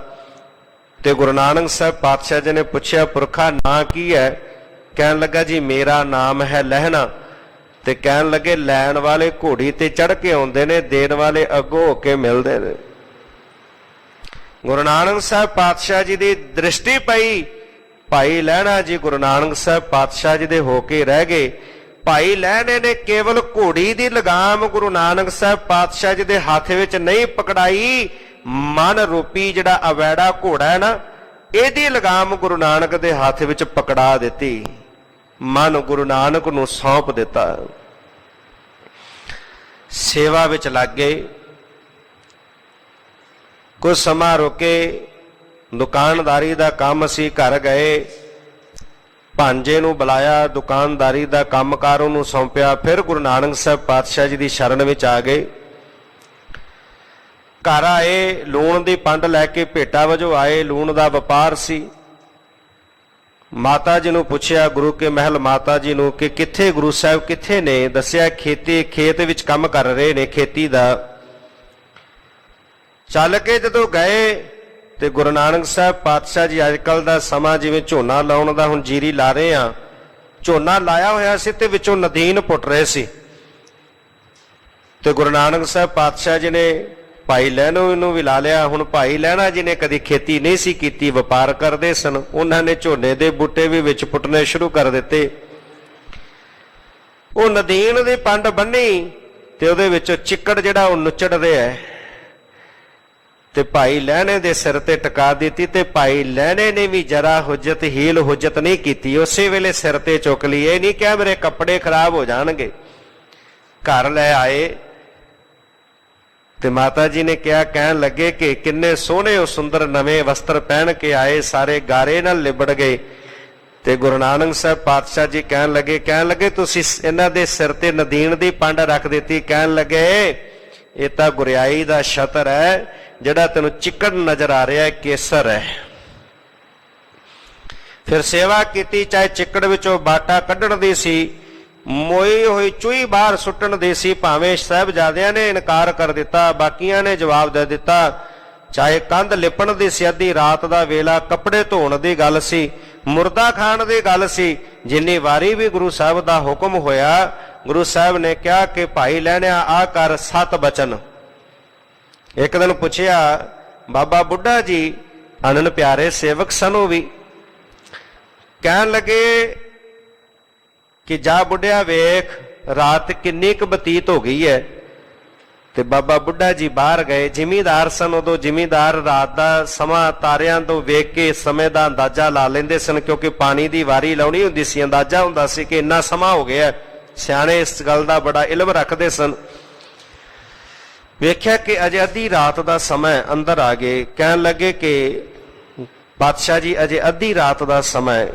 ਤੇ ਗੁਰੂ ਨਾਨਕ ਸਾਹਿਬ ਪਾਤਸ਼ਾਹ ਜੀ ਨੇ ਪੁੱਛਿਆ, ਪੁਰਖਾ ਨਾਂ ਕੀ ਹੈ? ਕਹਿਣ ਲੱਗਾ, ਜੀ ਮੇਰਾ ਨਾਮ ਹੈ ਲਹਿਣਾ। ਤੇ ਕਹਿਣ ਲੱਗੇ, ਲੈਣ ਵਾਲੇ ਘੋੜੀ ਤੇ ਚੜ੍ਹ ਕੇ ਆਉਂਦੇ ਨੇ, ਦੇਣ ਵਾਲੇ ਅੱਗੋਂ ਹੋ ਕੇ ਮਿਲਦੇ ਨੇ। ਗੁਰੂ ਨਾਨਕ ਸਾਹਿਬ ਪਾਤਸ਼ਾਹ ਜੀ ਦੀ ਦ੍ਰਿਸ਼ਟੀ ਪਈ। ਭਾਈ ਲਹਿਣਾ ਜੀ ਗੁਰੂ ਨਾਨਕ ਸਾਹਿਬ ਪਾਤਸ਼ਾਹ ਜੀ ਦੇ ਹੋ ਕੇ ਰਹਿ ਗਏ। ਭਾਈ ਲਹਿਣੇ ਨੇ ਕੇਵਲ ਘੋੜੀ ਦੀ ਲਗਾਮ ਗੁਰੂ ਨਾਨਕ ਸਾਹਿਬ ਪਾਤਸ਼ਾਹ ਜੀ ਦੇ ਹੱਥ ਵਿੱਚ ਨਹੀਂ ਪਕੜਾਈ, ਮਨ ਰੂਪੀ ਜਿਹੜਾ ਅਵੈੜਾ ਘੋੜਾ ਹੈ ਨਾ, ਇਹਦੀ ਲਗਾਮ ਗੁਰੂ ਨਾਨਕ ਦੇ ਹੱਥ ਵਿੱਚ ਪਕੜਾ ਦਿੱਤੀ। ਮਨ ਗੁਰੂ ਨਾਨਕ ਨੂੰ ਸੌਂਪ ਦਿੱਤਾ। ਸੇਵਾ ਵਿੱਚ ਲੱਗ ਗਏ। ਕੁਝ ਸਮਾਂ ਰੁਕੇ, ਦੁਕਾਨਦਾਰੀ ਦਾ ਕੰਮ ਸੀ, ਘਰ ਗਏ, ਭਾਂਜੇ ਨੂੰ ਬੁਲਾਇਆ, ਦੁਕਾਨਦਾਰੀ ਦਾ ਕੰਮਕਾਰ ਉਹਨੂੰ ਸੌਂਪਿਆ। ਫਿਰ ਗੁਰੂ ਨਾਨਕ ਸਾਹਿਬ ਪਾਤਸ਼ਾਹ ਜੀ ਦੀ ਸ਼ਰਨ ਵਿੱਚ ਆ ਗਏ। ਘਰ ਆਏ, ਲੂਣ ਦੀ ਪੰਡ ਲੈ ਕੇ ਭੇਟਾ ਵਜੋਂ ਆਏ। ਲੂਣ ਦਾ ਵਪਾਰ ਸੀ। ਮਾਤਾ ਜੀ ਨੂੰ ਪੁੱਛਿਆ, ਗੁਰੂ ਕੇ ਮਹਿਲ ਮਾਤਾ ਜੀ ਨੂੰ, ਕਿ ਕਿੱਥੇ ਗੁਰੂ ਸਾਹਿਬ ਕਿੱਥੇ ਨੇ? ਦੱਸਿਆ ਖੇਤ ਵਿੱਚ ਕੰਮ ਕਰ ਰਹੇ ਨੇ, ਖੇਤੀ ਦਾ। ਚੱਲ ਕੇ ਜਦੋਂ ਗਏ ਤੇ ਗੁਰੂ ਨਾਨਕ ਸਾਹਿਬ ਪਾਤਸ਼ਾਹ ਜੀ, ਅੱਜ ਕੱਲ ਦਾ ਸਮਾਂ ਜਿਵੇਂ ਝੋਨਾ ਲਾਉਣ ਦਾ, ਹੁਣ ਜੀਰੀ ਲਾ ਰਹੇ ਆ, ਝੋਨਾ ਲਾਇਆ ਹੋਇਆ ਸੀ ਤੇ ਵਿੱਚੋਂ ਨਦੀਨ ਪੁੱਟ ਰਹੇ ਸੀ। ਤੇ ਗੁਰੂ ਨਾਨਕ ਸਾਹਿਬ ਪਾਤਸ਼ਾਹ ਜੀ ਨੇ ਭਾਈ ਲਹਿਣਾ ਨੂੰ ਵੀ ਲਾ ਲਿਆ। ਹੁਣ ਭਾਈ ਲਹਿਣਾ ਜੀ ਨੇ ਕਦੀ ਖੇਤੀ ਨਹੀਂ ਸੀ ਕੀਤੀ, ਵਪਾਰ ਕਰਦੇ ਸਨ। ਉਹਨਾਂ ਨੇ ਝੋਨੇ ਦੇ ਬੂਟੇ ਵੀ ਵਿੱਚ ਪੁੱਟਣੇ ਸ਼ੁਰੂ ਕਰ ਦਿੱਤੇ। ਉਹ ਨਦੀਨ ਦੀ ਪੰਡ ਬੰਨੀ ਤੇ ਉਹਦੇ ਵਿੱਚ ਚਿੱਕੜ ਜਿਹੜਾ ਉਹ ਨੁੱਚੜ ਰਿਹਾ ਤੇ ਭਾਈ ਲਹਿਣੇ ਦੇ ਸਿਰ ਤੇ ਟਿਕਾ ਦਿੱਤੀ। ਤੇ ਭਾਈ ਲਹਿਣੇ ਨੇ ਵੀ ਜਰਾ ਹੁਜਤ ਹੀਲ ਹੁਜਤ ਨਹੀਂ ਕੀਤੀ, ਉਸੇ ਵੇਲੇ ਸਿਰ ਤੇ ਚੁੱਕ ਲਈ। ਇਹ ਨਹੀਂ ਕਿਹਾ ਮੇਰੇ ਕੱਪੜੇ ਖਰਾਬ ਹੋ ਜਾਣਗੇ। ਘਰ ਲੈ ਆਏ ਤੇ ਮਾਤਾ ਜੀ ਨੇ ਕਿਹਾ, ਕਹਿਣ ਲੱਗੇ ਕਿ ਕਿੰਨੇ ਸੋਹਣੇ ਉਹ ਸੁੰਦਰ ਨਵੇਂ ਵਸਤਰ ਪਹਿਨ ਕੇ ਆਏ, ਸਾਰੇ ਗਾਰੇ ਨਾਲ ਲਿਬੜ ਗਏ। ਤੇ ਗੁਰੂ ਨਾਨਕ ਸਾਹਿਬ ਪਾਤਸ਼ਾਹ ਜੀ ਕਹਿਣ ਲੱਗੇ ਤੁਸੀਂ ਇਹਨਾਂ ਦੇ ਸਿਰ ਤੇ ਨਦੀਨ ਦੀ ਪੰਡ ਰੱਖ ਦਿੱਤੀ। ਕਹਿਣ ਲੱਗੇ ਇਹ ਤਾਂ ਗੁਰਿਆਈ ਦਾ ਛਤਰ ਹੈ, ਜਿਹੜਾ ਤੈਨੂੰ ਚਿੱਕੜ ਨਜ਼ਰ ਆ ਰਿਹਾ ਹੈ ਕੇਸਰ ਹੈ। ਫਿਰ ਸੇਵਾ ਕੀਤੀ, ਚਾਹੇ ਚਿੱਕੜ ਵਿੱਚੋਂ ਬਾਟਾ ਕੱਢਣ ਦੀ ਸੀ, ਮੋਈ ਹੋਈ ਚੂਹੀ ਬਾਹਰ ਸੁੱਟਣ ਦੀ ਸੀ। ਭਾਵੇਂ ਸਾਹਿਬਜ਼ਾਦਿਆਂ ਨੇ ਇਨਕਾਰ ਕਰ ਦਿੱਤਾ, ਬਾਕੀਆਂ ਨੇ ਜਵਾਬ ਦੇ ਦਿੱਤਾ। ਚਾਹੇ ਕੰਧ ਲਿਪਣ ਦੀ ਸੀ, ਅੱਧੀ ਰਾਤ ਦਾ ਵੇਲਾ, ਕੱਪੜੇ ਧੋਣ ਦੀ ਗੱਲ ਸੀ, ਮੁਰਦਾ ਖਾਣ ਦੀ ਗੱਲ ਸੀ, ਜਿੰਨੀ ਵਾਰੀ ਵੀ ਗੁਰੂ ਸਾਹਿਬ ਦਾ ਹੁਕਮ ਹੋਇਆ, ਗੁਰੂ ਸਾਹਿਬ ਨੇ ਕਿਹਾ ਕਿ ਭਾਈ ਲਹਿਣਿਆ ਆ ਕਰ 7 ਬਚਨ। ਇੱਕ ਦਿਨ ਪੁੱਛਿਆ, ਬਾਬਾ ਬੁੱਢਾ ਜੀ ਅਨੰਨ ਪਿਆਰੇ ਸੇਵਕ ਸਨ ਉਹ ਵੀ। ਕਹਿਣ ਲੱਗੇ ਕਿ ਜਾ ਬੁੱਢਿਆ ਵੇਖ ਰਾਤ ਕਿੰਨੀ ਕੁ ਬਤੀਤ ਹੋ ਗਈ ਹੈ। ਤੇ ਬਾਬਾ ਬੁੱਢਾ ਜੀ ਬਾਹਰ ਗਏ। ਜ਼ਿਮੀਂਦਾਰ ਸਨ ਉਦੋਂ। ਜ਼ਿਮੀਂਦਾਰ ਰਾਤ ਦਾ ਸਮਾਂ ਤਾਰਿਆਂ ਤੋਂ ਵੇਖ ਕੇ ਸਮੇਂ ਦਾ ਅੰਦਾਜ਼ਾ ਲਾ ਲੈਂਦੇ ਸਨ, ਕਿਉਂਕਿ ਪਾਣੀ ਦੀ ਵਾਰੀ ਲਾਉਣੀ ਹੁੰਦੀ ਸੀ। ਅੰਦਾਜ਼ਾ ਹੁੰਦਾ ਸੀ ਕਿ ਇੰਨਾ ਸਮਾਂ ਹੋ ਗਿਆ। ਸਿਆਣੇ ਇਸ ਗੱਲ ਦਾ ਬੜਾ ਇਲਮ ਰੱਖਦੇ ਸਨ। ਵੇਖਿਆ ਕਿ ਅਜੇ ਅੱਧੀ ਰਾਤ ਦਾ ਸਮਾਂ, ਅੰਦਰ ਆ ਗਏ। ਕਹਿਣ ਲੱਗੇ ਕਿ ਪਾਤਸ਼ਾਹ ਜੀ ਅਜੇ ਅੱਧੀ ਰਾਤ ਦਾ ਸਮਾਂ,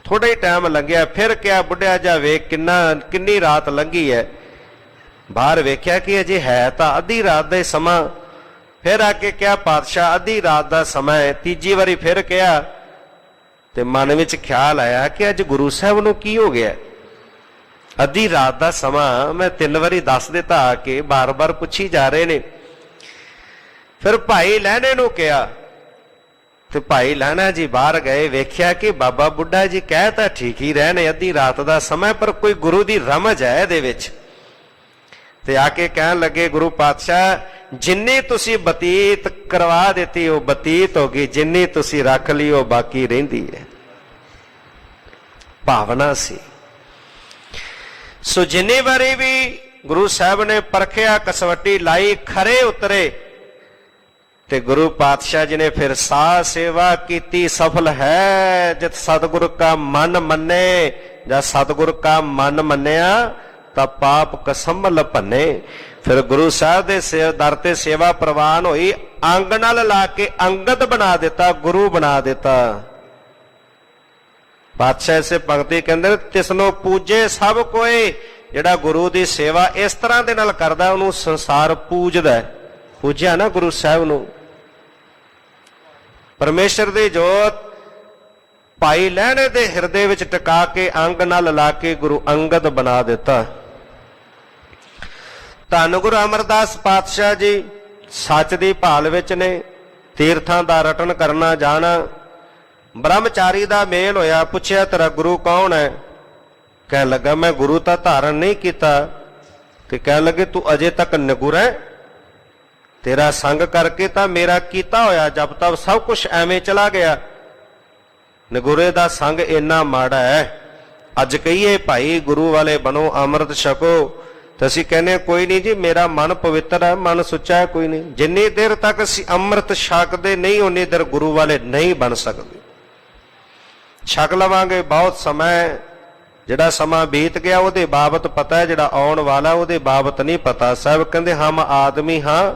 ਥੋੜਾ ਹੀ ਟਾਈਮ ਲੰਘਿਆ। ਫਿਰ ਕਿਹਾ, ਬੁੱਢਿਆ ਜਾ ਵੇਖ ਕਿੰਨੀ ਰਾਤ ਲੰਘੀ ਹੈ। ਬਾਹਰ ਵੇਖਿਆ ਕਿ ਅਜੇ ਹੈ ਤਾਂ ਅੱਧੀ ਰਾਤ ਦਾ ਹੀ ਸਮਾਂ। ਫਿਰ ਆ ਕੇ ਕਿਹਾ, ਪਾਤਸ਼ਾਹ ਅੱਧੀ ਰਾਤ ਦਾ ਸਮਾਂ ਹੈ। ਤੀਜੀ ਵਾਰੀ ਫਿਰ ਕਿਹਾ ਤੇ ਮਨ ਵਿੱਚ ਖਿਆਲ ਆਇਆ ਕਿ ਅੱਜ ਗੁਰੂ ਸਾਹਿਬ ਨੂੰ ਕੀ ਹੋ ਗਿਆ। ਅੱਧੀ ਰਾਤ ਦਾ ਸਮਾਂ ਮੈਂ 3 ਵਾਰੀ ਦੱਸ ਦਿੱਤਾ ਆ ਕੇ, ਬਾਰ-ਬਾਰ ਪੁੱਛੀ ਜਾ ਰਹੇ ਨੇ। ਫਿਰ ਭਾਈ ਲਹਿਣੇ ਨੂੰ ਕਿਹਾ ਤੇ ਭਾਈ ਲਹਿਣਾ ਜੀ ਬਾਹਰ ਗਏ। ਵੇਖਿਆ ਕਿ ਬਾਬਾ ਬੁੱਢਾ ਜੀ ਕਹਿ ਤਾਂ ਠੀਕ ਹੀ ਰਹੇ ਨੇ, ਅੱਧੀ ਰਾਤ ਦਾ ਸਮਾਂ, ਪਰ ਕੋਈ ਗੁਰੂ ਦੀ ਰਮਜ ਹੈ ਇਹਦੇ ਵਿੱਚ। ਤੇ ਆ ਕੇ ਕਹਿਣ ਲੱਗੇ, ਗੁਰੂ ਪਾਤਸ਼ਾਹ ਜਿੰਨੀ ਤੁਸੀਂ ਬਤੀਤ ਕਰਵਾ ਦਿੱਤੀ ਉਹ ਬਤੀਤ ਹੋ ਗਈ, ਜਿੰਨੀ ਤੁਸੀਂ ਰੱਖ ਲਈ ਉਹ ਬਾਕੀ ਰਹਿੰਦੀ ਹੈ। ਭਾਵਨਾ ਸੀ। ਸੋ ਜਿੰਨੀ ਵਾਰੀ ਵੀ ਗੁਰੂ ਸਾਹਿਬ ਨੇ ਪਰਖਿਆ, ਕਸਵੱਟੀ ਲਾਈ, ਖਰੇ ਉਤਰੇ ਤੇ ਗੁਰੂ ਪਾਤਸ਼ਾਹ ਜੀ ਨੇ ਫਿਰ ਸਾਹ ਸੇਵਾ ਕੀਤੀ। ਸਫਲ ਹੈ ਜਿਤ ਸਤਿਗੁਰ ਕਾ ਮਨ ਮੰਨੇ, ਜਾਂ ਸਤਿਗੁਰ ਕਾ ਮਨ ਮੰਨਿਆ ਤਾਂ ਪਾਪ ਕਸੰਭਲ ਭੰਨੇ। ਫਿਰ ਗੁਰੂ ਸਾਹਿਬ ਦੇ ਦਰ ਤੇ ਸੇਵਾ ਪ੍ਰਵਾਨ ਹੋਈ। ਅੰਗ ਨਾਲ ਲਾ ਕੇ ਅੰਗਦ ਬਣਾ ਦਿੱਤਾ, ਗੁਰੂ ਬਣਾ ਦਿੱਤਾ। ਪਾਤਸ਼ਾਹ ਇਸੇ ਪੰਕਤੀ ਕਹਿੰਦੇ, ਤਿਸਨੋਂ ਪੂਜੇ ਸਭ ਕੋਏ। ਜਿਹੜਾ ਗੁਰੂ ਦੀ ਸੇਵਾ ਇਸ ਤਰ੍ਹਾਂ ਦੇ ਨਾਲ ਕਰਦਾ ਉਹਨੂੰ ਸੰਸਾਰ ਪੂਜਦਾ। ਪੂਜਿਆ ਨਾ ਗੁਰੂ ਸਾਹਿਬ ਨੂੰ। ਪਰਮੇਸ਼ਰ ਦੀ ਜੋਤ ਭਾਈ ਲਹਿਣੇ ਦੇ ਹਿਰਦੇ ਵਿੱਚ ਟਿਕਾ ਕੇ ਅੰਗ ਨਾਲ ਲਾ ਕੇ ਗੁਰੂ ਅੰਗਦ ਬਣਾ ਦਿੱਤਾ। ਧੰਨ ਗੁਰੂ ਅਮਰਦਾਸ ਪਾਤਸ਼ਾਹ ਜੀ ਸੱਚ ਦੀ ਭਾਲ ਵਿੱਚ ਨੇ। ਤੀਰਥਾਂ ਦਾ ਰਟਨ ਕਰਨਾ ਜਾਣਾ। ਬ੍ਰਹਮਚਾਰੀ ਦਾ ਮੇਲ ਹੋਇਆ। ਪੁੱਛਿਆ, ਤੇਰਾ ਗੁਰੂ ਕੌਣ ਹੈ? ਕਹਿਣ ਲੱਗਾ, ਮੈਂ ਗੁਰੂ ਤਾਂ ਧਾਰਨ ਨਹੀਂ ਕੀਤਾ। ਤੇ ਕਹਿਣ ਲੱਗੇ, ਤੂੰ ਅਜੇ ਤੱਕ ਨਿਗੁਰ ਹੈ? ਤੇਰਾ ਸੰਗ ਕਰਕੇ ਤਾਂ ਮੇਰਾ ਕੀਤਾ ਹੋਇਆ ਜਪ ਤਪ ਸਭ ਕੁਝ ਐਵੇਂ ਚਲਾ ਗਿਆ। ਨਿਗੁਰੇ ਦਾ ਸੰਗ ਇੰਨਾ ਮਾੜਾ ਹੈ। ਅੱਜ ਕਹੀਏ ਭਾਈ ਗੁਰੂ ਵਾਲੇ ਬਣੋ, ਅੰਮ੍ਰਿਤ ਛਕੋ, ਤਾਂ ਅਸੀਂ ਕਹਿੰਦੇ ਕੋਈ ਨਹੀਂ ਜੀ, ਮੇਰਾ ਮਨ ਪਵਿੱਤਰ ਹੈ, ਮਨ ਸੁੱਚਾ ਹੈ, ਕੋਈ ਨਹੀਂ। ਜਿੰਨੀ ਦੇਰ ਤੱਕ ਅਸੀਂ ਅੰਮ੍ਰਿਤ ਛਕਦੇ ਨਹੀਂ ਉਨੀ ਦੇਰ ਗੁਰੂ ਵਾਲੇ ਨਹੀਂ ਬਣ ਸਕਦੇ। ਛਕ ਲਵਾਂਗੇ ਬਹੁਤ ਸਮਾਂ, ਜਿਹੜਾ ਸਮਾਂ ਬੀਤ ਗਿਆ ਉਹਦੇ ਬਾਬਤ ਪਤਾ ਹੈ, ਜਿਹੜਾ ਆਉਣ ਵਾਲਾ ਉਹਦੇ ਬਾਬਤ ਨਹੀਂ ਪਤਾ। ਸਾਹਿਬ ਕਹਿੰਦੇ ਹਮ ਆਦਮੀ ਹਾਂ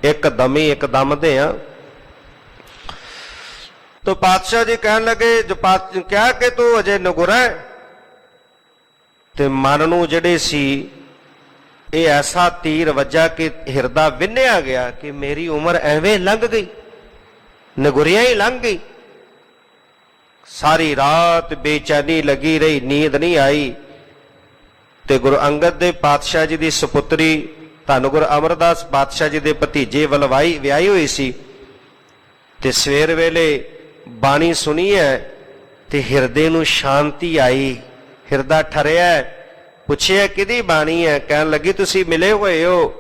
ਇੱਕ ਦਮੀ ਇੱਕ ਦਮ ਦੇ ਆ। ਤੋ ਪਾਤਸ਼ਾਹ ਜੀ ਕਹਿਣ ਲੱਗੇ, ਜੋ ਕਿਹਾ ਕਿ ਤੂੰ ਅਜੇ ਨਗੁਰਾ ਹੈ, ਤੇ ਮਨ ਨੂੰ ਜਿਹੜੇ ਸੀ ਇਹ ਐਸਾ ਤੀਰ ਵੱਜਾ ਕਿ ਹਿਰਦਾ ਵਿੰਨਿਆ ਗਿਆ ਕਿ ਮੇਰੀ ਉਮਰ ਐਵੇਂ ਲੰਘ ਗਈ, ਨਗੁਰਿਆਂ ਹੀ ਲੰਘ ਗਈ। ਸਾਰੀ ਰਾਤ ਬੇਚੈਨੀ ਲੱਗੀ ਰਹੀ, ਨੀਂਦ ਨਹੀਂ ਆਈ। ਤੇ ਗੁਰੂ ਅੰਗਦ ਦੇ ਪਾਤਸ਼ਾਹ ਜੀ ਦੀ ਸੁਪੁੱਤਰੀ ਧੰਨ ਗੁਰੂ ਅਮਰਦਾਸ ਪਾਤਸ਼ਾਹ ਜੀ ਦੇ ਭਤੀਜੇ ਵਲਵਾਈ ਵਿਆਹੀ ਹੋਈ ਸੀ। ਤੇ ਸਵੇਰ ਵੇਲੇ ਬਾਣੀ ਸੁਣੀ ਹੈ ਤੇ ਹਿਰਦੇ ਨੂੰ ਸ਼ਾਂਤੀ ਆਈ, ਹਿਰਦਾ ਠਰਿਆ। ਪੁੱਛਿਆ ਕਿਹਦੀ ਬਾਣੀ ਹੈ? ਕਹਿਣ ਲੱਗੀ ਤੁਸੀਂ ਮਿਲੇ ਹੋਏ ਹੋ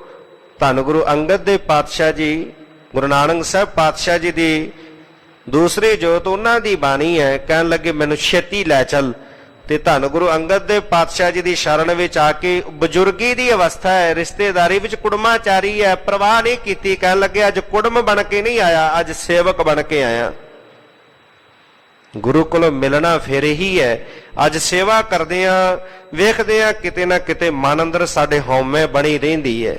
ਧੰਨ ਗੁਰੂ ਅੰਗਦ ਦੇ ਪਾਤਸ਼ਾਹ ਜੀ, ਗੁਰੂ ਨਾਨਕ ਸਾਹਿਬ ਪਾਤਸ਼ਾਹ ਜੀ ਦੀ ਦੂਸਰੀ ਜੋਤ ਉਹਨਾਂ ਦੀ ਬਾਣੀ ਹੈ। ਕਹਿਣ ਲੱਗੇ ਮੈਨੂੰ ਛੇਤੀ ਲੈ ਚੱਲ। ਤੇ ਧੰਨ ਗੁਰੂ ਅੰਗਦ ਦੇ ਪਾਤਸ਼ਾਹ ਜੀ ਦੀ ਸ਼ਰਨ ਵਿੱਚ ਆ ਕੇ, ਬਜ਼ੁਰਗੀ ਦੀ ਅਵਸਥਾ ਹੈ, ਰਿਸ਼ਤੇਦਾਰੀ ਵਿੱਚ ਕੁੜਮਾਚਾਰੀ ਹੈ, ਪ੍ਰਵਾਹ ਨਹੀਂ ਕੀਤੀ। ਕਹਿਣ ਲੱਗੇ ਅੱਜ ਕੁੜਮ ਬਣ ਕੇ ਨਹੀਂ ਆਇਆ, ਅੱਜ ਸੇਵਕ ਬਣ ਕੇ ਆਇਆ। ਗੁਰੂ ਕੋਲੋਂ ਮਿਲਣਾ ਫਿਰ ਹੀ ਹੈ। ਅੱਜ ਸੇਵਾ ਕਰਦੇ ਆ, ਵੇਖਦੇ ਆ ਕਿਤੇ ਨਾ ਕਿਤੇ ਮਨ ਅੰਦਰ ਸਾਡੇ ਹਉਮੈ ਬਣੀ ਰਹਿੰਦੀ ਹੈ।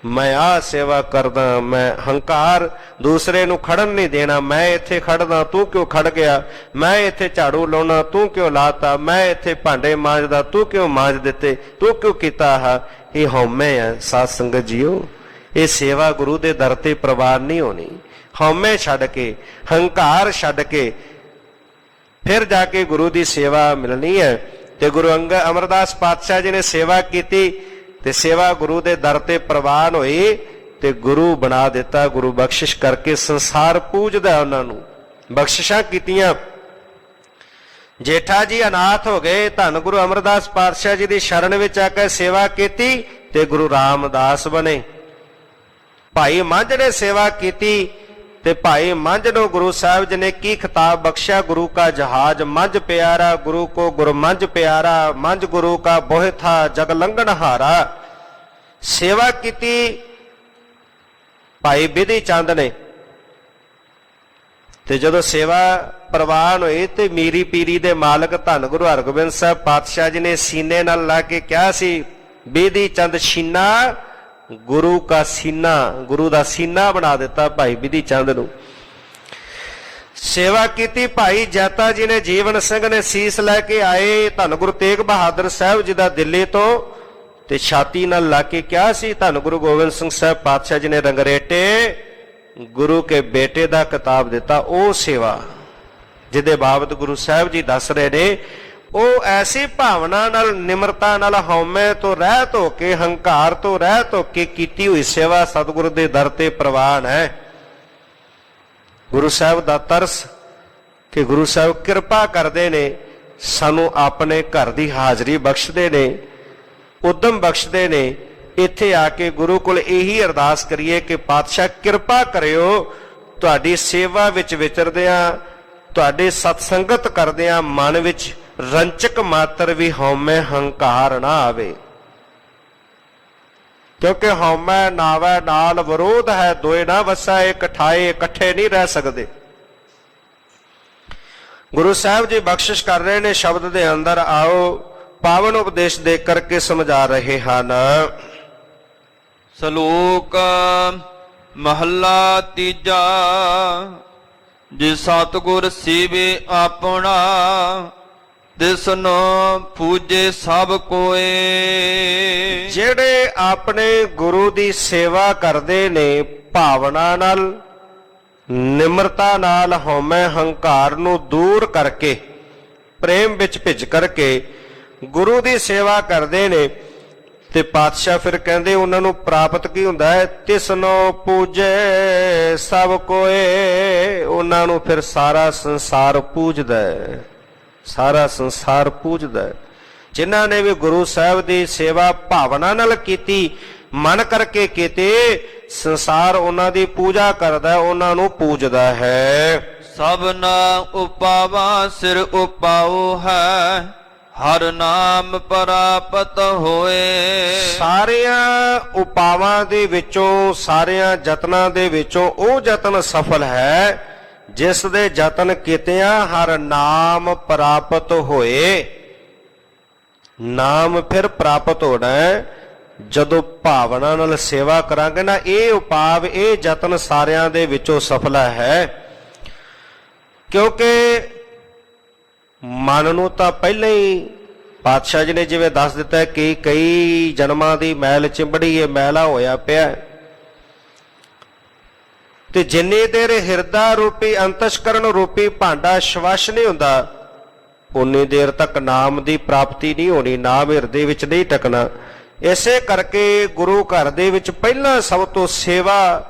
ਮੈਂ ਆਹ ਸੇਵਾ ਕਰਦਾ, ਮੈਂ ਹੰਕਾਰ ਦੂਸਰੇ ਨੂੰ ਖੜਨ ਨਹੀਂ ਦੇਣਾ, ਮੈਂ ਇੱਥੇ ਖੜਦਾ ਤੂੰ ਕਿਉਂ ਖੜ ਗਿਆ, ਮੈਂ ਇੱਥੇ ਝਾੜੂ ਲਾਉਣਾ ਤੂੰ ਕਿਉਂ ਲਾਤਾ, ਮੈਂ ਇੱਥੇ ਭਾਂਡੇ ਮਾਂਜਦਾ ਤੂੰ ਕਿਉਂ ਮਾਂਜ ਦਿੱਤੇ, ਤੂੰ ਕਿਉਂ ਕੀਤਾ ਆਹ। ਇਹ ਹਉਮੈ ਹੈ ਸਾਧ ਸੰਗਤ ਜੀਓ। ਇਹ ਸੇਵਾ ਗੁਰੂ ਦੇ ਦਰ ਤੇ ਪ੍ਰਵਾਨ ਨਹੀਂ ਹੋਣੀ। ਹਉਮੈ ਛੱਡ ਕੇ, ਹੰਕਾਰ ਛੱਡ ਕੇ ਫਿਰ ਜਾ ਕੇ ਗੁਰੂ ਦੀ ਸੇਵਾ ਮਿਲਣੀ ਹੈ। ਤੇ ਗੁਰੂ ਅਮਰਦਾਸ ਪਾਤਸ਼ਾਹ ਜੀ ਨੇ ਸੇਵਾ ਕੀਤੀ ਤੇ ਸੇਵਾ ਗੁਰੂ ਦੇ ਦਰ ਤੇ ਪ੍ਰਵਾਨ ਹੋਈ ਤੇ ਗੁਰੂ ਬਣਾ ਦਿੱਤਾ। ਗੁਰੂ ਬਖਸ਼ਿਸ਼ ਕਰਕੇ ਸੰਸਾਰ ਪੂਜਦਾ, ਉਹਨਾਂ ਨੂੰ ਬਖਸ਼ਿਸ਼ਾਂ ਕੀਤੀਆਂ। ਜੇਠਾ ਜੀ ਅਨਾਥ ਹੋ ਗਏ, ਧੰਨ ਗੁਰੂ ਅਮਰਦਾਸ ਪਾਤਸ਼ਾਹ ਜੀ ਦੀ ਸ਼ਰਨ ਵਿੱਚ ਆ ਕੇ ਸੇਵਾ ਕੀਤੀ ਤੇ ਗੁਰੂ ਰਾਮਦਾਸ ਬਣੇ। ਭਾਈ ਮੰਝ ਨੇ ਸੇਵਾ ਕੀਤੀ ਤੇ ਭਾਈ ਮੰਝ ਨੂੰ ਗੁਰੂ ਸਾਹਿਬ ਜੀ ਨੇ ਕੀ ਖਿਤਾਬ ਬਖਸ਼ਿਆ? ਗੁਰੂ ਕਾ ਜਹਾਜ਼ ਮੰਝ ਪਿਆਰਾ, ਗੁਰੂ ਕੋ ਗੁਰ ਮੰਝ ਪਿਆਰਾ, ਮੰਝ ਗੁਰੂ ਕਾ ਬੋਹਿ ਥਾ ਜਗ ਲੰਘਣ ਹਾਰਾ। ਸੇਵਾ ਕੀਤੀ ਭਾਈ ਬਿਧੀ ਚੰਦ ਨੇ। ਤੇ ਜਦੋਂ ਸੇਵਾ ਪ੍ਰਵਾਨ ਹੋਈ ਤੇ ਮੀਰੀ ਪੀਰੀ ਦੇ ਮਾਲਕ ਧੰਨ ਗੁਰੂ ਹਰਗੋਬਿੰਦ ਸਾਹਿਬ ਪਾਤਸ਼ਾਹ ਜੀ ਨੇ ਸੀਨੇ ਨਾਲ ਲਾ ਕੇ ਕਿਹਾ ਸੀ, ਬਿਧੀ ਚੰਦ ਸੀਨਾ ਗੁਰੂ ਕਾ ਸੀਨਾ, ਗੁਰੂ ਦਾ ਸੀਨਾ ਬਣਾ ਦਿੱਤਾ ਭਾਈ ਬਿਧੀ ਚੰਦ ਨੂੰ। ਸੇਵਾ ਕੀਤੀ ਭਾਈ ਜੈਤਾ ਜੀ ਨੇ, ਜੀਵਨ ਸਿੰਘ ਨੇ ਸੀਸ ਲੈ ਕੇ ਆਏ ਧੰਨ ਗੁਰੂ ਤੇਗ ਬਹਾਦਰ ਸਾਹਿਬ ਜੀ ਦਾ ਦਿੱਲੀ ਤੋਂ, ਤੇ ਛਾਤੀ ਨਾਲ ਲਾ ਕੇ ਕਿਹਾ ਸੀ ਧੰਨ ਗੁਰੂ ਗੋਬਿੰਦ ਸਿੰਘ ਸਾਹਿਬ ਪਾਤਸ਼ਾਹ ਜੀ ਨੇ ਰੰਗਰੇਟੇ ਗੁਰੂ ਕੇ ਬੇਟੇ ਦਾ ਖਿਤਾਬ ਦਿੱਤਾ। ਉਹ ਸੇਵਾ ਜਿਹਦੇ ਬਾਬਤ ਗੁਰੂ ਸਾਹਿਬ ਜੀ ਦੱਸ ਰਹੇ ਨੇ, ਉਹ ਐਸੀ ਭਾਵਨਾ ਨਾਲ, ਨਿਮਰਤਾ ਨਾਲ, ਹਉਮੈ ਤੋਂ ਰਹਿਤ ਹੋ ਕੇ, ਹੰਕਾਰ ਤੋਂ ਰਹਿਤ ਹੋ ਕੇ ਕੀਤੀ ਹੋਈ ਸੇਵਾ ਸਤਿਗੁਰੂ ਦੇ ਦਰ ਤੇ ਪ੍ਰਵਾਨ ਹੈ। ਗੁਰੂ ਸਾਹਿਬ ਦਾ ਤਰਸ ਕਿ ਗੁਰੂ ਸਾਹਿਬ ਕਿਰਪਾ ਕਰਦੇ ਨੇ, ਸਾਨੂੰ ਆਪਣੇ ਘਰ ਦੀ ਹਾਜ਼ਰੀ ਬਖਸ਼ਦੇ ਨੇ, ਉਦਮ ਬਖਸ਼ਦੇ ਨੇ। ਇੱਥੇ ਆ ਕੇ ਗੁਰੂ ਕੋਲ ਇਹੀ ਅਰਦਾਸ ਕਰੀਏ ਕਿ ਪਾਤਸ਼ਾਹ ਕਿਰਪਾ ਕਰਿਓ, ਤੁਹਾਡੀ ਸੇਵਾ ਵਿੱਚ ਵਿਚਰਦਿਆਂ, ਤੁਹਾਡੇ ਸਤਸੰਗਤ ਕਰਦਿਆਂ ਮਨ ਵਿੱਚ ਰੰਚਕ ਮਾਤਰ ਵੀ ਹਉਮੈ ਹੰਕਾਰ ਨਾ ਆਵੇ। ਕਿਉਂਕਿ ਹਉਮੈ ਨਾਵੈ ਨਾਲ ਵਿਰੋਧ ਹੈ, ਦੋਏ ਨਾ ਵਸੈ ਇਕ ਠਾਏ, ਇਕੱਠੇ ਨਹੀਂ ਰਹਿ ਸਕਦੇ। ਗੁਰੂ ਸਾਹਿਬ ਜੀ ਬਖਸ਼ਿਸ਼ ਕਰ ਰਹੇ ਨੇ, ਸ਼ਬਦ ਦੇ ਅੰਦਰ ਆਓ ਪਾਵਨ ਉਪਦੇਸ਼ ਦੇ ਕਰਕੇ ਸਮਝਾ ਰਹੇ ਹਨ। ਸ਼ਲੋਕ ਮਹੱਲਾ ਤੀਜਾ। ਜੇ ਸਤਿਗੁਰ ਸੇਵੇ ਆਪਣਾ, ਤਿਸਨੋ ਪੂਜੇ ਸਭ ਕੋਏ। ਜਿਹੜੇ ਆਪਣੇ ਗੁਰੂ ਦੀ ਸੇਵਾ ਕਰਦੇ ਨੇ ਭਾਵਨਾ ਨਾਲ, ਨਿਮਰਤਾ ਨਾਲ, ਹਉਮੈ ਹੰਕਾਰ ਨੂੰ ਦੂਰ ਕਰਕੇ, ਪ੍ਰੇਮ ਵਿੱਚ ਭਿੱਜ ਕਰਕੇ ਗੁਰੂ ਦੀ ਸੇਵਾ ਕਰਦੇ ਨੇ, ਤੇ ਪਾਤਸ਼ਾਹ ਫਿਰ ਕਹਿੰਦੇ ਉਹਨਾਂ ਨੂੰ ਪ੍ਰਾਪਤ ਕੀ ਹੁੰਦਾ ਹੈ? ਤਿਸਨੋ ਪੂਜੇ ਸਭ ਕੋਏ। ਉਹਨਾਂ ਨੂੰ ਫਿਰ ਸਾਰਾ ਸੰਸਾਰ ਪੂਜਦਾ ਹੈ, ਸਾਰਾ ਸੰਸਾਰ ਪੂਜਦਾ ਹੈ। ਜਿਨ੍ਹਾਂ ਨੇ ਵੀ ਗੁਰੂ ਸਾਹਿਬ ਦੀ ਸੇਵਾ ਭਾਵਨਾ ਨਾਲ ਕੀਤੀ, ਮਨ ਕਰਕੇ ਕੀਤੇ, ਸੰਸਾਰ ਉਹਨਾਂ ਦੀ ਪੂਜਾ ਕਰਦਾ ਹੈ, ਉਹਨਾਂ ਨੂੰ ਪੂਜਦਾ ਹੈ। ਸਭਨਾ ਉਪਾਵਾ ਸਿਰ ਉਪਾਉ ਹੈ, ਹਰ ਨਾਮ ਪ੍ਰਾਪਤ ਹੋਏ। ਸਾਰਿਆਂ ਉਪਾਵਾਂ ਦੇ ਵਿੱਚੋਂ, ਸਾਰਿਆਂ ਯਤਨਾਂ ਦੇ ਵਿੱਚੋਂ ਉਹ ਯਤਨ ਸਫਲ ਹੈ ਜਿਸ ਦੇ ਯਤਨ ਕੀਤਿਆਂ ਹਰ ਨਾਮ ਪ੍ਰਾਪਤ ਹੋਏ। ਨਾਮ ਫਿਰ ਪ੍ਰਾਪਤ ਹੋਣਾ ਹੈ ਜਦੋਂ ਭਾਵਨਾ ਨਾਲ ਸੇਵਾ ਕਰਾਂਗੇ ਨਾ। ਇਹ ਉਪਾਵ, ਇਹ ਯਤਨ ਸਾਰਿਆਂ ਦੇ ਵਿੱਚੋਂ ਸਫਲ ਹੈ, ਕਿਉਂਕਿ ਮਨ ਨੂੰ ਤਾਂ ਪਹਿਲਾਂ ਹੀ ਪਾਤਸ਼ਾਹ ਜੀ ਨੇ ਜਿਵੇਂ ਦੱਸ ਦਿੱਤਾ ਕਿ ਕਈ ਜਨਮਾਂ ਦੀ ਮੈਲ ਚਿੰਬੜੀ, ਇਹ ਮੈਲਾ ਹੋਇਆ ਪਿਆ, ਤੇ ਜਿੰਨੀ ਦੇਰ ਹਿਰਦਾ ਰੂਪੀ ਅੰਤਸ਼ਕਰਨ ਰੂਪੀ ਭਾਂਡਾ ਸ਼ਵਸ਼ ਨਹੀਂ ਹੁੰਦਾ ਉਨੀ ਦੇਰ ਤੱਕ ਨਾਮ ਦੀ ਪ੍ਰਾਪਤੀ ਨਹੀਂ ਹੋਣੀ, ਨਾਮ ਹਿਰਦੇ ਵਿੱਚ ਨਹੀਂ ਟਕਣਾ। ਇਸੇ ਕਰਕੇ ਗੁਰੂ ਘਰ ਦੇ ਵਿੱਚ ਪਹਿਲਾਂ ਸਭ ਤੋਂ ਸੇਵਾ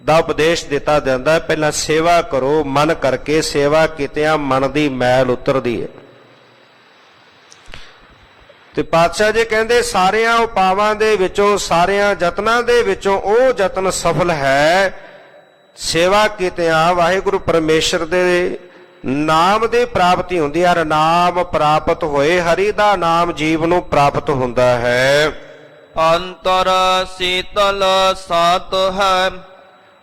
ਦਾ ਉਪਦੇਸ਼ ਦਿੱਤਾ ਜਾਂਦਾ ਹੈ। ਪਹਿਲਾਂ ਸੇਵਾ ਕਰੋ, ਮਨ ਕਰਕੇ ਸੇਵਾ ਕੀਤਿਆਂ ਮਨ ਦੀ ਮੈਲ ਉਤਰਦੀ ਹੈ। ਤੇ ਪਾਤਸ਼ਾਹ ਜੀ ਕਹਿੰਦੇ ਸਾਰਿਆਂ ਉਪਾਵਾਂ ਦੇ ਵਿੱਚੋਂ, ਸਾਰਿਆਂ ਯਤਨਾਂ ਦੇ ਵਿੱਚੋਂ ਉਹ ਯਤਨ ਸਫਲ ਹੈ ਸੇਵਾ ਕੀਤਿਆਂ ਵਾਹਿਗੁਰੂ ਪਰਮੇਸ਼ਰ ਦੇ ਨਾਮ ਦੀ ਪ੍ਰਾਪਤੀ ਹੁੰਦੀ ਹੈ। ਨਾਮ ਪ੍ਰਾਪਤ ਹੋਏ, ਹਰੀ ਦਾ ਨਾਮ ਜੀਵ ਨੂੰ ਪ੍ਰਾਪਤ ਹੁੰਦਾ ਹੈ। ਅੰਤਰ ਸੀਤਲ ਸਾਤ ਹੈ,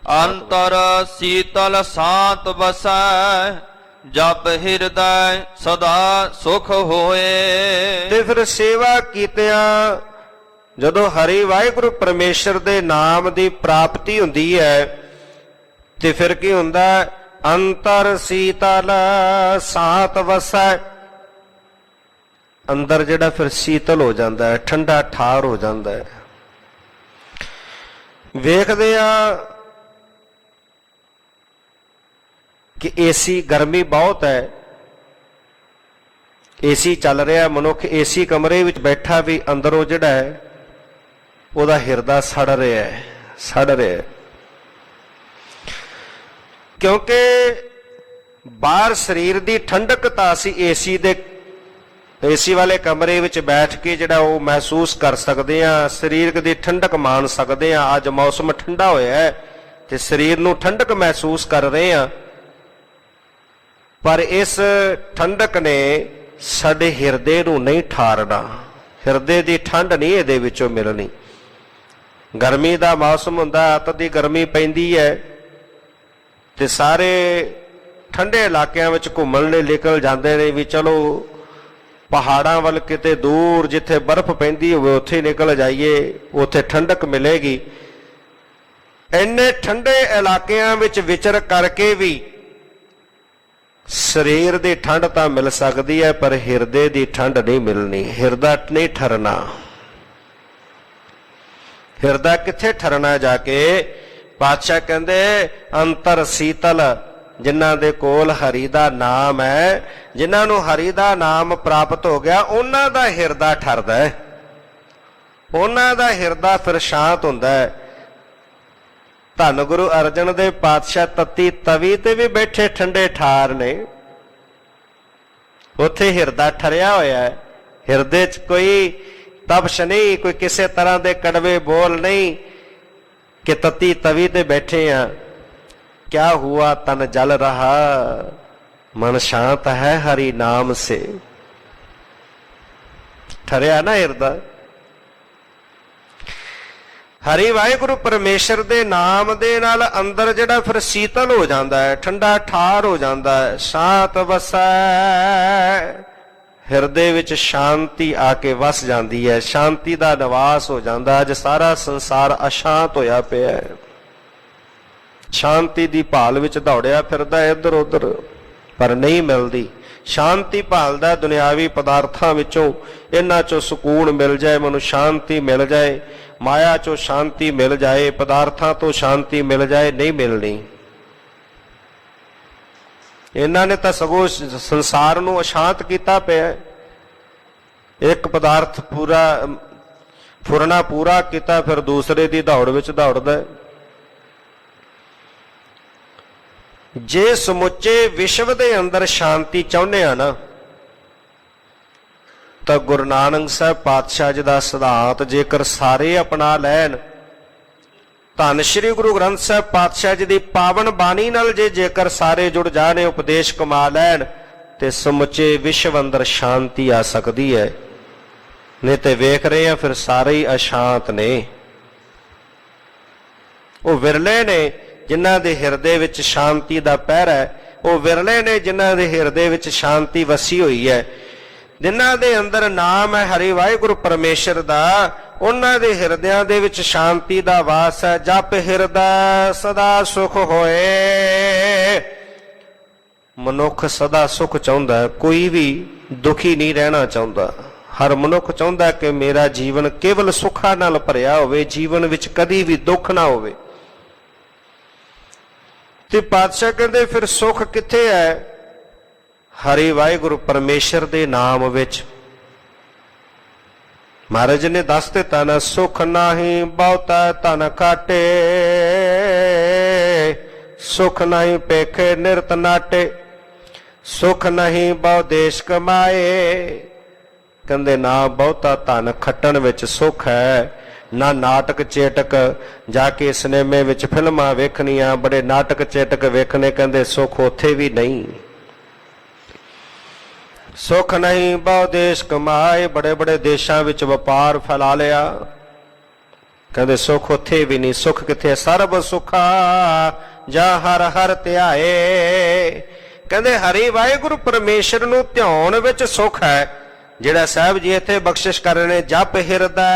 ਅੰਤਰ ਸੀਤਲ ਸਾਤ ਵਸੈ, ਜਪ ਹਿਰਦੈ ਸਦਾ ਸੁਖ ਹੋਏ। ਤੇ ਫਿਰ ਸੇਵਾ ਕੀਤਿਆਂ ਜਦੋਂ ਹਰੀ ਵਾਹਿਗੁਰੂ ਪਰਮੇਸ਼ਰ ਦੇ ਨਾਮ ਦੀ ਪ੍ਰਾਪਤੀ ਹੁੰਦੀ ਹੈ ਤੇ ਫਿਰ ਕੀ ਹੁੰਦਾ? ਅੰਤਰ ਸੀਤਲ ਸਾਤ ਵਸੈ, ਅੰਦਰ ਜਿਹੜਾ ਫਿਰ ਸੀਤਲ ਹੋ ਜਾਂਦਾ ਹੈ, ਠੰਡਾ ਠਾਰ ਹੋ ਜਾਂਦਾ ਹੈ। ਵੇਖਦੇ ਆ ਕਿ ਏਸੀ, ਗਰਮੀ ਬਹੁਤ ਹੈ, ਏਸੀ ਚੱਲ ਰਿਹਾ, ਮਨੁੱਖ ਏਸੀ ਕਮਰੇ ਵਿੱਚ ਬੈਠਾ ਵੀ ਅੰਦਰੋਂ ਜਿਹੜਾ ਹੈ ਉਹਦਾ ਹਿਰਦਾ ਸੜ ਰਿਹਾ ਹੈ, ਸੜ ਰਿਹਾ ਹੈ, ਕਿਉਂਕਿ ਬਾਹਰ ਸਰੀਰ ਦੀ ਠੰਡਕ ਤਾਂ ਅਸੀਂ ਏਸੀ ਵਾਲੇ ਕਮਰੇ ਵਿੱਚ ਬੈਠ ਕੇ ਜਿਹੜਾ ਉਹ ਮਹਿਸੂਸ ਕਰ ਸਕਦੇ ਹਾਂ, ਸਰੀਰ ਦੀ ਠੰਡਕ ਮਾਣ ਸਕਦੇ ਹਾਂ। ਅੱਜ ਮੌਸਮ ਠੰਡਾ ਹੋਇਆ ਹੈ ਤੇ ਸਰੀਰ ਨੂੰ ਠੰਡਕ ਮਹਿਸੂਸ ਕਰ ਰਹੇ ਹਾਂ, ਪਰ ਇਸ ਠੰਡਕ ਨੇ ਸਾਡੇ ਹਿਰਦੇ ਨੂੰ ਨਹੀਂ ਠਾਰਨਾ, ਹਿਰਦੇ ਦੀ ਠੰਡ ਨਹੀਂ ਇਹਦੇ ਵਿੱਚੋਂ ਮਿਲਣੀ। ਗਰਮੀ ਦਾ ਮੌਸਮ ਹੁੰਦਾ, ਅੱਤ ਦੀ ਗਰਮੀ ਪੈਂਦੀ ਹੈ ਤੇ ਸਾਰੇ ਠੰਡੇ ਇਲਾਕਿਆਂ ਵਿੱਚ ਘੁੰਮਣ ਲਈ ਨਿਕਲ ਜਾਂਦੇ ਨੇ ਵੀ ਚਲੋ ਪਹਾੜਾਂ ਵੱਲ, ਕਿਤੇ ਦੂਰ ਜਿੱਥੇ ਬਰਫ਼ ਪੈਂਦੀ ਹੋਵੇ ਉੱਥੇ ਨਿਕਲ ਜਾਈਏ, ਉੱਥੇ ਠੰਡਕ ਮਿਲੇਗੀ। ਇੰਨੇ ਠੰਡੇ ਇਲਾਕਿਆਂ ਵਿੱਚ ਵਿਚਰ ਕਰਕੇ ਵੀ ਸਰੀਰ ਦੀ ਠੰਡ ਤਾਂ ਮਿਲ ਸਕਦੀ ਹੈ ਪਰ ਹਿਰਦੇ ਦੀ ਠੰਡ ਨਹੀਂ ਮਿਲਣੀ, ਹਿਰਦਾ ਨਹੀਂ ਠਰਨਾ। ਹਿਰਦਾ ਕਿੱਥੇ ਠਰਨਾ ਜਾ ਕੇ? ਪਾਤਸ਼ਾਹ ਕਹਿੰਦੇ ਅੰਤਰ ਸੀਤਲ, ਜਿਨ੍ਹਾਂ ਦੇ ਕੋਲ ਹਰੀ ਦਾ ਨਾਮ ਹੈ, ਜਿਨ੍ਹਾਂ ਨੂੰ ਹਰੀ ਦਾ ਨਾਮ ਪ੍ਰਾਪਤ ਹੋ ਗਿਆ, ਉਹਨਾਂ ਦਾ ਹਿਰਦਾ ਠਰਦਾ ਹੈ, ਉਹਨਾਂ ਦਾ ਹਿਰਦਾ ਫਿਰ ਸ਼ਾਂਤ ਹੁੰਦਾ ਹੈ। ਧੰਨ ਗੁਰੂ ਅਰਜਨ ਦੇਵ ਪਾਤਸ਼ਾਹ ਤਤੀ ਤਵੀ ਤੇ ਵੀ ਬੈਠੇ ਠੰਡੇ ਠਾਰ ਨੇ, ਉੱਥੇ ਹਿਰਦਾ ਠਰਿਆ ਹੋਇਆ ਹੈ, ਹਿਰਦੇ 'ਚ ਕੋਈ ਤਪਸ਼ ਨਹੀਂ, ਕੋਈ ਕਿਸੇ ਤਰ੍ਹਾਂ ਦੇ ਕੜਵੇ ਬੋਲ ਨਹੀਂ ਕਿ ਤਤੀ ਤਵੀ ਤੇ ਬੈਠੇ ਆ। क्या हुआ तन जल रहा, मन शांत है हरि नाम से, ठरिया ना हिरदा। हरि वाहिगुरु परमेश्वर दे नाम दे नाल अंदर जिहड़ा फिर शीतल हो जाता है, ठंडा ठार हो जाता है, शांत वसै, हिरदे विच शांति आके वस जाती है, शांति दा निवास हो जाता है। अज सारा संसार अशांत होया पिया है, शांति दी भाल विच दौड़िया फिरदा इधर उधर पर नहीं मिलती। शांति भालदा दुनियावी पदार्थां विचों, इन्हां चों सुकून मिल जाए, मैनूं शांति मिल जाए, माया चों शांति मिल जाए, पदार्थां तो शांति मिल जाए, नहीं मिलनी। इन्हां ने तां सगों संसार नूं अशांत कीता पिया। एक पदार्थ पूरा फुरना पूरा कीता, फिर दूसरे दी दौड़ विच दौड़दा है। जे समुचे विश्व दे अंदर शांति चाहुंदे आ ना ਤਾਂ ਗੁਰੂ ਨਾਨਕ ਸਾਹਿਬ ਪਾਤਸ਼ਾਹ ਜੀ ਦਾ ਸਿਧਾਂਤ ਜੇਕਰ ਸਾਰੇ ਅਪਣਾ ਲੈਣ, ਧੰਨ ਸ਼੍ਰੀ ਗੁਰੂ ਗ੍ਰੰਥ ਸਾਹਿਬ ਪਾਤਸ਼ਾਹ ਜੀ ਦੀ ਪਾਵਨ ਬਾਣੀ ਨਾਲ ਜੇਕਰ ਸਾਰੇ ਜੁੜ ਜਾਣ, ਉਪਦੇਸ਼ ਕਮਾ ਲੈਣ, ਤੇ ਸਮੁੱਚੇ ਵਿਸ਼ਵ ਅੰਦਰ ਸ਼ਾਂਤੀ ਆ ਸਕਦੀ ਹੈ। ਨਹੀਂ ਤੇ ਵੇਖ ਰਹੇ ਆ ਫਿਰ ਸਾਰੇ ਹੀ ਅਸ਼ਾਂਤ ਨੇ। ਉਹ ਵਿਰਲੇ ਨੇ ਜਿਨ੍ਹਾਂ ਦੇ ਹਿਰਦੇ ਵਿੱਚ ਸ਼ਾਂਤੀ ਦਾ ਪਹਿਰਾ ਹੈ, ਉਹ ਵਿਰਲੇ ਨੇ ਜਿਨ੍ਹਾਂ ਦੇ ਹਿਰਦੇ ਵਿੱਚ ਸ਼ਾਂਤੀ ਵਸੀ ਹੋਈ ਹੈ। ਜਿਨ੍ਹਾਂ ਦੇ ਅੰਦਰ ਨਾਮ ਹੈ ਹਰੀ ਵਾਹਿਗੁਰੂ ਪਰਮੇਸ਼ਰ ਦਾ, ਉਹਨਾਂ ਦੇ ਹਿਰਦਿਆਂ ਦੇ ਵਿੱਚ ਸ਼ਾਂਤੀ ਦਾ ਵਾਸ ਹੈ। ਜਪ ਹਿਰਦਾ ਸਦਾ ਸੁਖ ਹੋਏ। ਮਨੁੱਖ ਸਦਾ ਸੁਖ ਚਾਹੁੰਦਾ, ਕੋਈ ਵੀ ਦੁਖੀ ਨਹੀਂ ਰਹਿਣਾ ਚਾਹੁੰਦਾ। ਹਰ ਮਨੁੱਖ ਚਾਹੁੰਦਾ ਕਿ ਮੇਰਾ ਜੀਵਨ ਕੇਵਲ ਸੁੱਖਾਂ ਨਾਲ ਭਰਿਆ ਹੋਵੇ, ਜੀਵਨ ਵਿੱਚ ਕਦੀ ਵੀ ਦੁੱਖ ਨਾ ਹੋਵੇ। ਤੇ ਪਾਤਸ਼ਾਹ ਕਹਿੰਦੇ ਫਿਰ ਸੁਖ ਕਿੱਥੇ ਹੈ? ਹਰੀ ਵਾਹਿਗੁਰੂ ਪਰਮੇਸ਼ਰ ਦੇ ਨਾਮ ਵਿੱਚ। ਮਹਾਰਾਜ ਨੇ ਦੱਸ ਦਿੱਤਾ ਨਾ, ਸੁਖ ਨਾਹੀ ਬਹੁਤਾ ਧਨ ਘਾਟੇ, ਸੁਖ ਨਹੀਂ ਪੇਖੇ ਨਿਰਤ ਨਾਟੇ, ਸੁਖ ਨਹੀਂ ਬਹੁ ਦੇਸ਼ ਕਮਾਏ। ਕਹਿੰਦੇ ਨਾ ਬਹੁਤਾ ਧਨ ਖੱਟਣ ਵਿੱਚ ਸੁਖ ਹੈ, ਨਾ ਨਾਟਕ ਚੇਟਕ ਜਾ ਕੇ ਸਿਨੇਮੇ ਵਿੱਚ ਫਿਲਮਾਂ ਵੇਖਣੀਆਂ, ਬੜੇ ਨਾਟਕ ਚੇਟਕ ਵੇਖਣੇ, ਕਹਿੰਦੇ ਸੁਖ ਉੱਥੇ ਵੀ ਨਹੀਂ। ਸੁਖ ਨਹੀਂ ਬਹੁ ਦੇਸ਼ ਕਮਾਏ, ਬੜੇ ਬੜੇ ਦੇਸ਼ਾਂ ਵਿੱਚ ਵਪਾਰ ਫੈਲਾ ਲਿਆ, ਕਹਿੰਦੇ ਸੁਖ ਉੱਥੇ ਵੀ ਨਹੀਂ। ਸੁਖ ਕਿੱਥੇ? ਸਰਬ ਸੁਖਾ ਜਾਂ ਹਰ ਹਰ ਧਿਆਏ। ਕਹਿੰਦੇ ਹਰੀ ਵਾਹਿਗੁਰੂ ਪਰਮੇਸ਼ਰ ਨੂੰ ਧਿਆਉਣ ਵਿੱਚ ਸੁਖ ਹੈ। ਜਿਹੜਾ ਸਾਹਿਬ ਜੀ ਇੱਥੇ ਬਖਸ਼ਿਸ਼ ਕਰ ਰਹੇ ਨੇ, ਜਪ ਹਿਰਦਾ,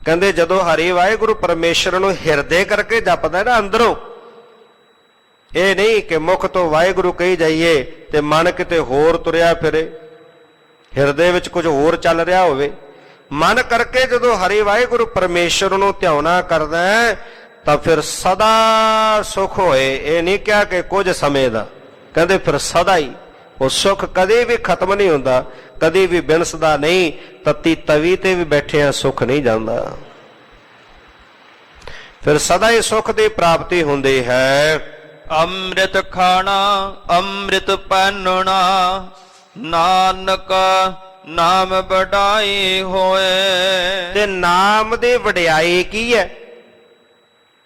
ਕਹਿੰਦੇ ਜਦੋਂ ਹਰੀ ਵਾਹਿਗੁਰੂ ਪਰਮੇਸ਼ਰ ਨੂੰ ਹਿਰਦੇ ਕਰਕੇ ਜਪਦਾ ਨਾ ਅੰਦਰੋਂ, ਇਹ ਨਹੀਂ ਕਿ ਮੁਖ ਤੋਂ ਵਾਹਿਗੁਰੂ ਕਹੀ ਜਾਈਏ ਤੇ ਮਨ ਕਿਤੇ ਹੋਰ ਤੁਰਿਆ ਫਿਰੇ, ਹਿਰਦੇ ਵਿੱਚ ਕੁਝ ਹੋਰ ਚੱਲ ਰਿਹਾ ਹੋਵੇ। ਮਨ ਕਰਕੇ ਜਦੋਂ ਹਰੀ ਵਾਹਿਗੁਰੂ ਪਰਮੇਸ਼ਰ ਨੂੰ ਧਿਆਉਣਾ ਕਰਦਾ ਤਾਂ ਫਿਰ ਸਦਾ ਸੁਖ ਹੋਏ। ਇਹ ਨਹੀਂ ਕਿਹਾ ਕਿ ਕੁਝ ਸਮੇਂ ਦਾ, ਕਹਿੰਦੇ ਫਿਰ ਸਦਾ ਹੀ ਉਹ ਸੁਖ ਕਦੇ ਵੀ ਖਤਮ ਨਹੀਂ ਹੁੰਦਾ, ਕਦੇ ਵੀ ਬਿਨਸਦਾ ਨਹੀਂ। ਤਤੀ ਤਵੀ ਤੇ ਵੀ ਬੈਠਿਆਂ ਸੁਖ ਨਹੀਂ ਜਾਂਦਾ, ਫਿਰ ਸਦਾ ਹੀ ਸੁਖ ਦੀ ਪ੍ਰਾਪਤੀ ਹੁੰਦੀ ਹੈ। ਅੰਮ੍ਰਿਤ ਖਾਣਾ ਅੰਮ੍ਰਿਤ ਪੈਨਣਾ, ਨਾਨਕ ਨਾਮ ਵਡਾਈ ਹੋਏ। ਤੇ ਨਾਮ ਦੀ ਵਡਿਆਈ ਕੀ ਹੈ?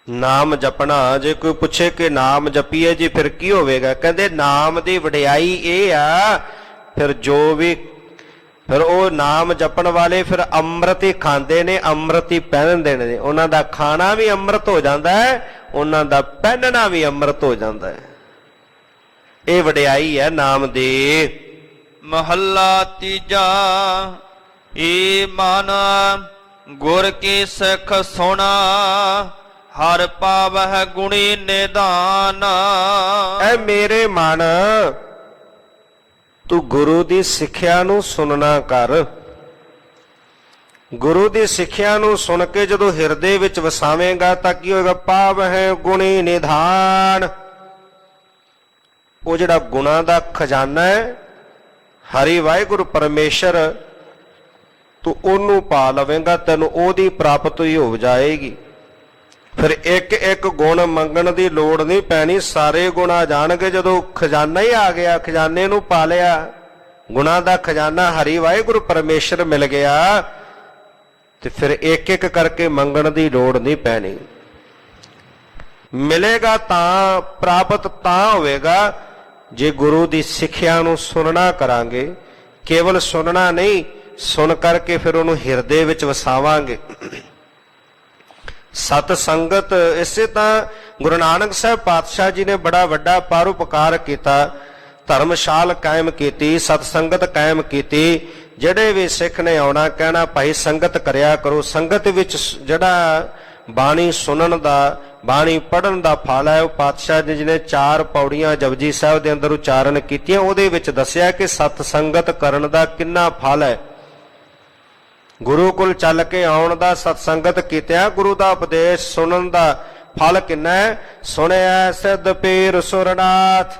ਨਾਮ ਜਪਣਾ। ਜੇ ਕੋਈ ਪੁੱਛੇ ਕਿ ਨਾਮ ਜਪੀਏ ਜੀ ਫਿਰ ਕੀ ਹੋਵੇਗਾ, ਕਹਿੰਦੇ ਨਾਮ ਦੀ ਵਡਿਆਈ ਇਹ ਆ ਫਿਰ ਜੋ ਵੀ ਫਿਰ ਉਹ ਨਾਮ ਜਪਣ ਵਾਲੇ ਫਿਰ ਅੰਮ੍ਰਿਤ ਹੀ ਖਾਂਦੇ ਨੇ, ਅੰਮ੍ਰਿਤ ਹੀ ਪਹਿਨਦੇ ਨੇ। ਉਹਨਾਂ ਦਾ ਖਾਣਾ ਵੀ ਅੰਮ੍ਰਿਤ ਹੋ ਜਾਂਦਾ ਹੈ, ਉਹਨਾਂ ਦਾ ਪਹਿਨਣਾ ਵੀ ਅੰਮ੍ਰਿਤ ਹੋ ਜਾਂਦਾ ਹੈ। ਇਹ ਵਡਿਆਈ ਹੈ ਨਾਮ ਦੀ। ਮਹੱਲਾ ਤੀਜਾ। ਏ ਮਨ ਗੁਰ ਕੀ ਸਿੱਖ ਸੁਣਾ, ਹਰ ਪਾਵਹਿ ਗੁਣੀ ਨਿਦਾਨ। ਐ ਮੇਰੇ ਮਨ, ਤੂੰ ਗੁਰੂ ਦੀ ਸਿੱਖਿਆ ਨੂੰ ਸੁਣਨਾ ਕਰ। ਗੁਰੂ ਦੀ ਸਿੱਖਿਆ ਨੂੰ ਸੁਣ ਕੇ ਜਦੋਂ ਹਿਰਦੇ ਵਿੱਚ ਵਸਾਵੇਂਗਾ ਤਾਂ ਕੀ ਹੋਏਗਾ? ਪਾਵਹਿ ਗੁਣੀ ਨਿਧਾਨ। ਉਹ ਜਿਹੜਾ ਗੁਣਾਂ ਦਾ ਖਜ਼ਾਨਾ ਹੈ ਹਰੀ ਵਾਹਿਗੁਰੂ ਪਰਮੇਸ਼ਰ, ਤੂੰ ਉਹਨੂੰ ਪਾ ਲਵੇਂਗਾ, ਤੈਨੂੰ ਉਹਦੀ ਪ੍ਰਾਪਤੀ ਹੋ ਜਾਏਗੀ। ਫਿਰ ਇੱਕ ਇੱਕ ਗੁਣ ਮੰਗਣ ਦੀ ਲੋੜ ਨਹੀਂ ਪੈਣੀ, ਸਾਰੇ ਗੁਣ ਆ ਜਾਣਗੇ। ਜਦੋਂ ਖਜ਼ਾਨਾ ਹੀ ਆ ਗਿਆ, ਖਜ਼ਾਨੇ ਨੂੰ ਪਾ ਲਿਆ, ਗੁਣਾਂ ਦਾ ਖਜ਼ਾਨਾ ਹਰੀ ਵਾਹਿਗੁਰੂ ਪਰਮੇਸ਼ਰ ਮਿਲ ਗਿਆ, ਤੇ ਫਿਰ ਇੱਕ ਇੱਕ ਕਰਕੇ ਮੰਗਣ ਦੀ ਲੋੜ ਨਹੀਂ ਪੈਣੀ। ਮਿਲੇਗਾ ਤਾਂ, ਪ੍ਰਾਪਤ ਤਾਂ ਹੋਵੇਗਾ ਜੇ ਗੁਰੂ ਦੀ ਸਿੱਖਿਆ ਨੂੰ ਸੁਣਨਾ ਕਰਾਂਗੇ। ਕੇਵਲ ਸੁਣਨਾ ਨਹੀਂ, ਸੁਣ ਕਰਕੇ ਫਿਰ ਉਹਨੂੰ ਹਿਰਦੇ ਵਿੱਚ ਵਸਾਵਾਂਗੇ। ਸਤ ਸੰਗਤ। ਇਸੇ ਤਾਂ ਗੁਰੂ ਨਾਨਕ ਸਾਹਿਬ ਪਾਤਸ਼ਾਹ ਜੀ ਨੇ ਬੜਾ ਵੱਡਾ ਪਰਉਪਕਾਰ ਕੀਤਾ, ਧਰਮਸ਼ਾਲ ਕਾਇਮ ਕੀਤੀ, ਸਤ ਸੰਗਤ ਕਾਇਮ ਕੀਤੀ। ਜਿਹੜੇ ਵੀ ਸਿੱਖ ਨੇ ਆਉਣਾ ਕਹਿਣਾ ਭਾਈ ਸੰਗਤ ਕਰਿਆ ਕਰੋ। ਸੰਗਤ ਵਿੱਚ ਜਿਹੜਾ ਬਾਣੀ ਸੁਣਨ ਦਾ, ਬਾਣੀ ਪੜ੍ਹਨ ਦਾ ਫਲ ਹੈ, ਉਹ ਪਾਤਸ਼ਾਹ ਜੀ ਨੇ 4 ਪੌੜੀਆਂ ਜਪਜੀ ਸਾਹਿਬ ਦੇ ਅੰਦਰ ਉਚਾਰਨ ਕੀਤੀਆਂ। ਉਹਦੇ ਵਿੱਚ ਦੱਸਿਆ ਕਿ ਸਤ ਸੰਗਤ ਕਰਨ ਦਾ ਕਿੰਨਾ ਫਲ ਹੈ। ਗੁਰੂ ਕੋਲ ਚੱਲ ਕੇ ਆਉਣ ਦਾ, ਸਤ ਸੰਗਤ ਕੀਤਿਆਂ ਗੁਰੂ ਦਾ ਉਪਦੇਸ਼ ਸੁਣਨ ਦਾ ਫਲ ਕਿੰਨਾ ਹੈ? ਸੁਣਿਆ ਸਿੱਧ ਪੀਰ ਸੁਰਨਾਥ।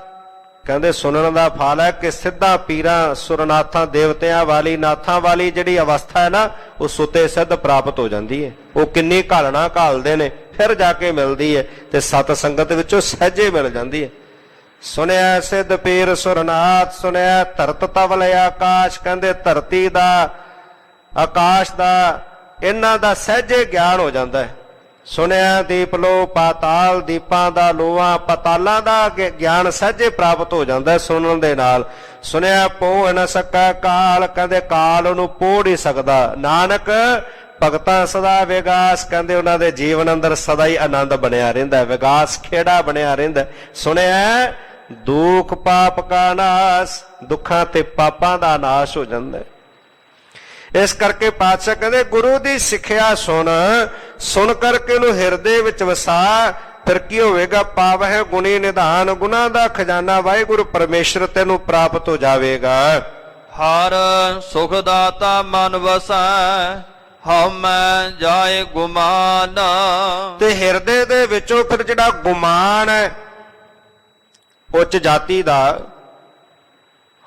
ਕਹਿੰਦੇ ਸੁਣਨ ਦਾ ਫਲ ਹੈ ਕਿ ਸਿੱਧਾ ਪੀਰਾਂ ਸੁਰਨਾਥਾਂ ਦੇਵਤਿਆਂ ਵਾਲੀ, ਨਾਥਾਂ ਵਾਲੀ ਜਿਹੜੀ ਅਵਸਥਾ ਹੈ ਨਾ, ਉਹ ਸੁਤੇ ਸਿੱਧ ਪ੍ਰਾਪਤ ਹੋ ਜਾਂਦੀ ਹੈ। ਉਹ ਕਿੰਨੀ ਘਾਲਣਾ ਘਾਲਦੇ ਨੇ, ਫਿਰ ਜਾ ਕੇ ਮਿਲਦੀ ਹੈ, ਤੇ ਸਤ ਸੰਗਤ ਵਿੱਚੋਂ ਸਹਿਜੇ ਮਿਲ ਜਾਂਦੀ ਹੈ। ਸੁਣਿਆ ਸਿੱਧ ਪੀਰ ਸੁਰਨਾਥ, ਸੁਣਿਆ ਧਰਤ ਤਵਲ ਆਕਾਸ਼। ਕਹਿੰਦੇ ਧਰਤੀ ਦਾ, ਆਕਾਸ਼ ਦਾ, ਇਹਨਾਂ ਦਾ ਸਹਿਜੇ ਗਿਆਨ ਹੋ ਜਾਂਦਾ ਹੈ। ਸੁਣਿਆ ਦੀਪ ਲੋ ਪਾਤਾਲ, ਦੀਪਾਂ ਦਾ, ਲੋਆਂ ਪਤਾਲਾਂ ਦਾ ਗਿਆਨ ਸਹਿਜੇ ਪ੍ਰਾਪਤ ਹੋ ਜਾਂਦਾ ਸੁਣਨ ਦੇ ਨਾਲ। ਸੁਣਿਆ ਪੋਹ ਨ ਸਕਾ ਕਾਲ, ਕਹਿੰਦੇ ਕਾਲ ਉਹਨੂੰ ਪੋਹ ਨਹੀਂ ਸਕਦਾ। ਨਾਨਕ ਭਗਤਾਂ ਸਦਾ ਵਿਗਾਸ, ਕਹਿੰਦੇ ਉਹਨਾਂ ਦੇ ਜੀਵਨ ਅੰਦਰ ਸਦਾ ਹੀ ਆਨੰਦ ਬਣਿਆ ਰਹਿੰਦਾ, ਵਿਗਾਸ ਖੇੜਾ ਬਣਿਆ ਰਹਿੰਦਾ। ਸੁਣਿਆ ਦੁੱਖ ਪਾਪ ਕਾ ਨਾਸ, ਦੁੱਖਾਂ ਤੇ ਪਾਪਾਂ ਦਾ ਨਾਸ਼ ਹੋ ਜਾਂਦਾ। ਇਸ ਕਰਕੇ ਪਾਤਸ਼ਾਹ ਕਹਿੰਦੇ ਗੁਰੂ ਦੀ ਸਿੱਖਿਆ ਸੁਣ, ਸੁਣ ਕਰਕੇ ਉਹਨੂੰ ਹਿਰਦੇ ਵਿੱਚ ਵਸਾ, ਫਿਰ ਕੀ ਹੋਵੇਗਾ? ਪਾਵਹਿ ਗੁਣੀ ਨਿਧਾਨ, ਗੁਨਾਹ ਦਾ ਖਜ਼ਾਨਾ ਵਾਹਿਗੁਰੂ ਪਰਮੇਸ਼ਰ ਤੈਨੂੰ ਪ੍ਰਾਪਤ ਹੋ ਜਾਵੇਗਾ। ਹਰ ਸੁਖ ਦਾਤਾ ਮਨ ਵਸੈ, ਹਉਮੈ ਜਾਏ ਗੁਮਾਨ। ਤੇ ਹਿਰਦੇ ਦੇ ਵਿੱਚੋਂ ਫਿਰ ਜਿਹੜਾ ਗੁਮਾਨ ਹੈ, ਉੱਚ ਜਾਤੀ ਦਾ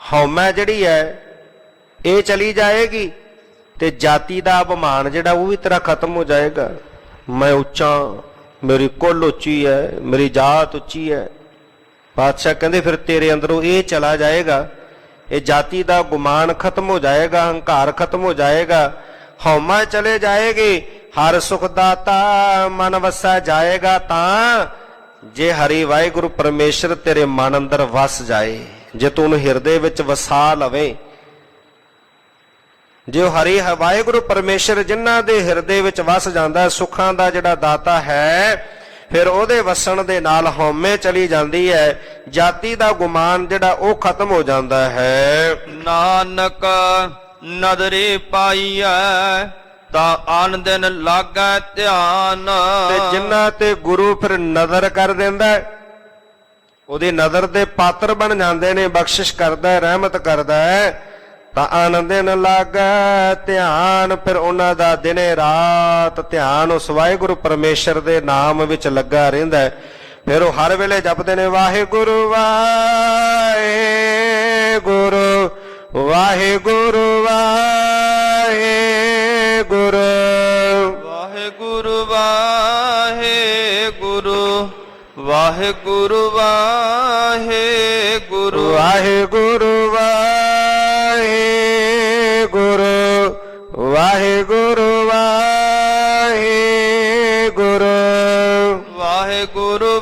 ਹਉਮੈ ਜਿਹੜੀ ਹੈ ਇਹ ਚਲੀ ਜਾਏਗੀ, ਤੇ ਜਾਤੀ ਦਾ ਅਪਮਾਨ ਜਿਹੜਾ ਉਹ ਵੀ ਤੇਰਾ ਖਤਮ ਹੋ ਜਾਏਗਾ। ਮੈਂ ਉੱਚਾ, ਮੇਰੀ ਕੁੱਲ ਉੱਚੀ ਹੈ, ਮੇਰੀ ਜਾਤ ਉੱਚੀ ਹੈ। ਪਾਤਸ਼ਾਹ ਕਹਿੰਦੇ ਫਿਰ ਤੇਰੇ ਅੰਦਰੋਂ ਇਹ ਚਲਾ ਜਾਏਗਾ, ਇਹ ਜਾਤੀ ਦਾ ਗੁਮਾਨ ਖਤਮ ਹੋ ਜਾਏਗਾ, ਹੰਕਾਰ ਖਤਮ ਹੋ ਜਾਏਗਾ, ਹਉਮੈ ਚਲੇ ਜਾਏਗੀ। ਹਰ ਸੁਖ ਦਾਤਾ ਮਨ ਵਸਾ ਜਾਏਗਾ ਤਾਂ ਜੇ ਹਰੀ ਵਾਹਿਗੁਰੂ ਪਰਮੇਸ਼ਰ ਤੇਰੇ ਮਨ ਅੰਦਰ ਵਸ ਜਾਏ, ਜੇ ਤੂੰ ਉਹਨੂੰ ਹਿਰਦੇ ਵਿੱਚ ਵਸਾ ਲਵੇਂ। ਜੇ ਉਹ ਹਰੀ ਵਾਹਿਗੁਰੂ ਪਰਮੇਸ਼ਰ ਜਿਨ੍ਹਾਂ ਦੇ ਹਿਰਦੇ ਵਿੱਚ ਵਸ ਜਾਂਦਾ, ਸੁੱਖਾਂ ਦਾ ਜਿਹੜਾ ਦਾਤਾ ਹੈ, ਫਿਰ ਉਹਦੇ ਵਸਣ ਦੇ ਨਾਲ ਹਉਮੈ ਚਲੀ ਜਾਂਦੀ ਹੈ, ਜਾਤੀ ਦਾ ਗੁਮਾਨ ਜਿਹੜਾ ਉਹ ਖਤਮ ਹੋ ਜਾਂਦਾ ਹੈ। ਨਾਨਕ ਨਦਰੇ ਪਾਈਐ, ਤਾਂ ਆਨ ਦਿਨ ਲਾਗੈ ਧਿਆਨ। ਤੇ ਜਿਨ੍ਹਾਂ ਤੇ ਗੁਰੂ ਫਿਰ ਨਜ਼ਰ ਕਰ ਦਿੰਦਾ, ਉਹਦੀ ਨਜ਼ਰ ਦੇ ਪਾਤਰ ਬਣ ਜਾਂਦੇ ਨੇ, ਬਖਸ਼ਿਸ਼ ਕਰਦਾ, ਰਹਿਮਤ ਕਰਦਾ, ਤਾਂ ਆਨ ਦਿਨ ਲਾਗੈ ਧਿਆਨ। ਫਿਰ ਉਹਨਾਂ ਦਾ ਦਿਨੇ ਰਾਤ ਧਿਆਨ ਉਸ ਵਾਹਿਗੁਰੂ ਪਰਮੇਸ਼ਰ ਦੇ ਨਾਮ ਵਿੱਚ ਲੱਗਾ ਰਹਿੰਦਾ ਹੈ। ਫਿਰ ਉਹ ਹਰ ਵੇਲੇ ਜਪਦੇ ਨੇ ਵਾਹਿਗੁਰੂ ਵਾਹਿਗੁਰੂ ਵਾਹਿਗੁਰੂ ਵਾਹਿਗੁਰੂ ਵਾਹਿਗੁਰੂ ਵਾਹਿਗੁਰੂ ਵਾਹਿਗੁਰੂ ਵਾਹਿਗੁਰੂ ਵਾਹਿਗੁਰੂ ਵਾਹਿਗੁਰੂ ਵਾਹਿਗੁਰੂ ਵਾਹਿਗੁਰੂ ਵਾਹਿਗੁਰੂ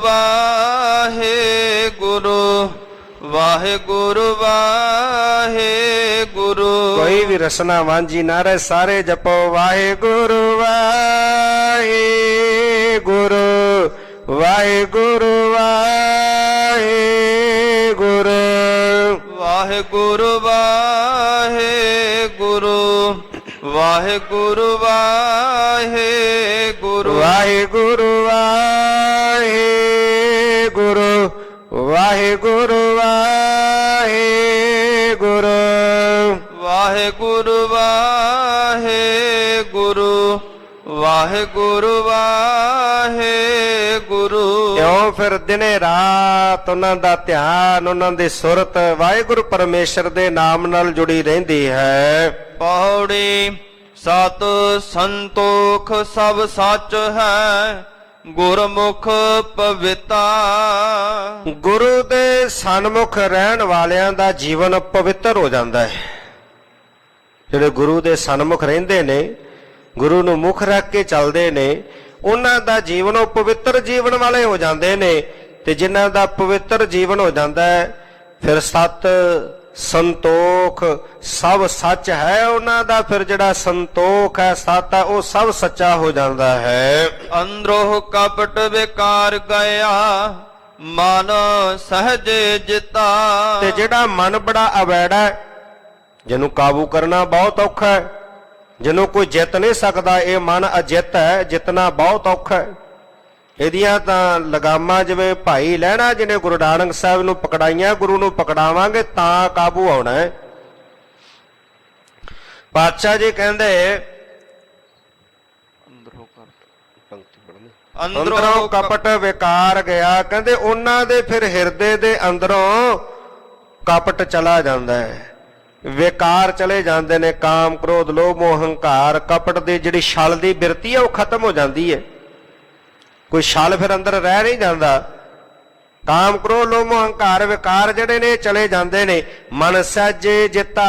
ਵਾਹਿਗੁਰੂ ਵਾਹਿਗੁਰੂ ਵਾਹਿਗੁਰੂ। ਕੋਈ ਵੀ ਰਸਨਾ ਵਾਂਝੀ ਨਾ ਰਹੇ, ਸਾਰੇ ਜਪੋ ਵਾਹਿਗੁਰੂ ਵਾਹਿਗੁਰੂ ਵਾਹਿਗੁਰੂ ਵਾਹਿਗੁਰੂ ਵਾਹਿਗੁਰੂ ਵਾਹਿਗੁਰੂ ਵਾਹਿਗੁਰੂ ਵਾਹਿਗੁਰੂ ਵਾਹਿਗੁਰੂ ਵਾਹਿਗੁਰੂ ਵਾਹਿਗੁਰੂ ਵਾਹਿਗੁਰੂ ਵਾਹਿਗੁਰੂ ਵਾਹਿਗੁਰੂ ਵਾਹਿਗੁਰੂ ਵਾਹਿਗੁਰੂ। ਇਉਂ ਫਿਰ ਦਿਨੇ ਰਾਤ ਉਹਨਾਂ ਦਾ ਧਿਆਨ, ਉਹਨਾਂ ਦੀ ਸੁਰਤ ਵਾਹਿਗੁਰੂ ਪਰਮੇਸ਼ਰ ਦੇ ਨਾਮ ਨਾਲ ਜੁੜੀ ਰਹਿੰਦੀ ਹੈ। ਪੌੜੀ ਸਤ ਸੰਤੋਖ ਸਭ ਸੱਚ ਹੈ, ਗੁਰਮੁਖ ਪਵਿੱਤਾ। ਗੁਰੂ ਦੇ ਸਨਮੁਖ ਰਹਿਣ ਵਾਲਿਆਂ ਦਾ ਜੀਵਨ ਪਵਿੱਤਰ ਹੋ ਜਾਂਦਾ ਹੈ। ਜਿਹੜੇ ਗੁਰੂ ਦੇ ਸਨਮੁਖ ਰਹਿੰਦੇ ਨੇ, ਗੁਰੂ ਨੂੰ ਮੁੱਖ ਰੱਖ ਕੇ ਚੱਲਦੇ ਨੇ, ਉਹਨਾਂ ਦਾ ਜੀਵਨ ਉਹ ਪਵਿੱਤਰ ਜੀਵਨ ਵਾਲੇ ਹੋ ਜਾਂਦੇ ਨੇ। ਤੇ ਜਿਨ੍ਹਾਂ ਦਾ ਪਵਿੱਤਰ ਜੀਵਨ ਹੋ ਜਾਂਦਾ ਹੈ, ਫਿਰ ਸਤ ਸੰਤੋਖ ਸਭ ਸੱਚ ਹੈ, ਉਹਨਾਂ ਦਾ ਫਿਰ ਜਿਹੜਾ ਸੰਤੋਖ ਹੈ, ਸਤ ਹੈ, ਉਹ ਸਭ ਸੱਚਾ ਹੋ ਜਾਂਦਾ ਹੈ। ਅੰਦਰੋਂ ਕਪਟ ਵਿਕਾਰ ਗਿਆ, ਮਨ ਸਹਜੇ ਜਿਤਾ। ਤੇ ਜਿਹੜਾ ਮਨ ਬੜਾ ਅਵੈੜਾ ਹੈ, ਜਿਹਨੂੰ ਕਾਬੂ ਕਰਨਾ ਬਹੁਤ ਔਖਾ ਹੈ, ਜਿਹਨੂੰ ਕੋਈ ਜਿੱਤ ਨਹੀਂ ਸਕਦਾ, ਇਹ ਮਨ ਅਜਿੱਤ ਹੈ, ਜਿੱਤਣਾ ਬਹੁਤ ਔਖਾ ਹੈ। ਇਹਦੀਆਂ ਤਾਂ ਲਗਾਮਾਂ ਜਿਵੇਂ ਭਾਈ ਲਹਿਣਾ ਜਿਹਨੇ ਗੁਰੂ ਨਾਨਕ ਸਾਹਿਬ ਨੂੰ ਪਕੜਾਈਆਂ, ਗੁਰੂ ਨੂੰ ਪਕੜਾਵਾਂਗੇ ਤਾਂ ਕਾਬੂ ਆਉਣਾ ਹੈ। ਪਾਤਸ਼ਾਹ ਜੀ ਕਹਿੰਦੇ ਅੰਦਰੋਂ ਕਪਟ ਵਿਕਾਰ ਗਿਆ, ਕਹਿੰਦੇ ਉਹਨਾਂ ਦੇ ਫਿਰ ਹਿਰਦੇ ਦੇ ਅੰਦਰੋਂ ਕਪਟ ਚਲਾ ਜਾਂਦਾ ਹੈ, ਵਿਕਾਰ ਚਲੇ ਜਾਂਦੇ ਨੇ, ਕਾਮ ਕ੍ਰੋਧ ਲੋਭ ਮੋਹ ਹੰਕਾਰ। ਕਪਟ ਦੀ ਜਿਹੜੀ ਛਲ ਦੀ ਬਿਰਤੀ ਹੈ ਉਹ ਖਤਮ ਹੋ ਜਾਂਦੀ ਹੈ, ਕੋਈ ਛਲ ਫਿਰ ਅੰਦਰ ਰਹਿ ਨਹੀਂ ਜਾਂਦਾ। ਕਾਮ ਕ੍ਰੋਧ ਲੋਭ ਮੋਹ ਹੰਕਾਰ ਵਿਕਾਰ ਜਿਹੜੇ ਨੇ ਚਲੇ ਜਾਂਦੇ ਨੇ। ਮਨ ਸਹਿਜੇ ਜਿੱਤਾ,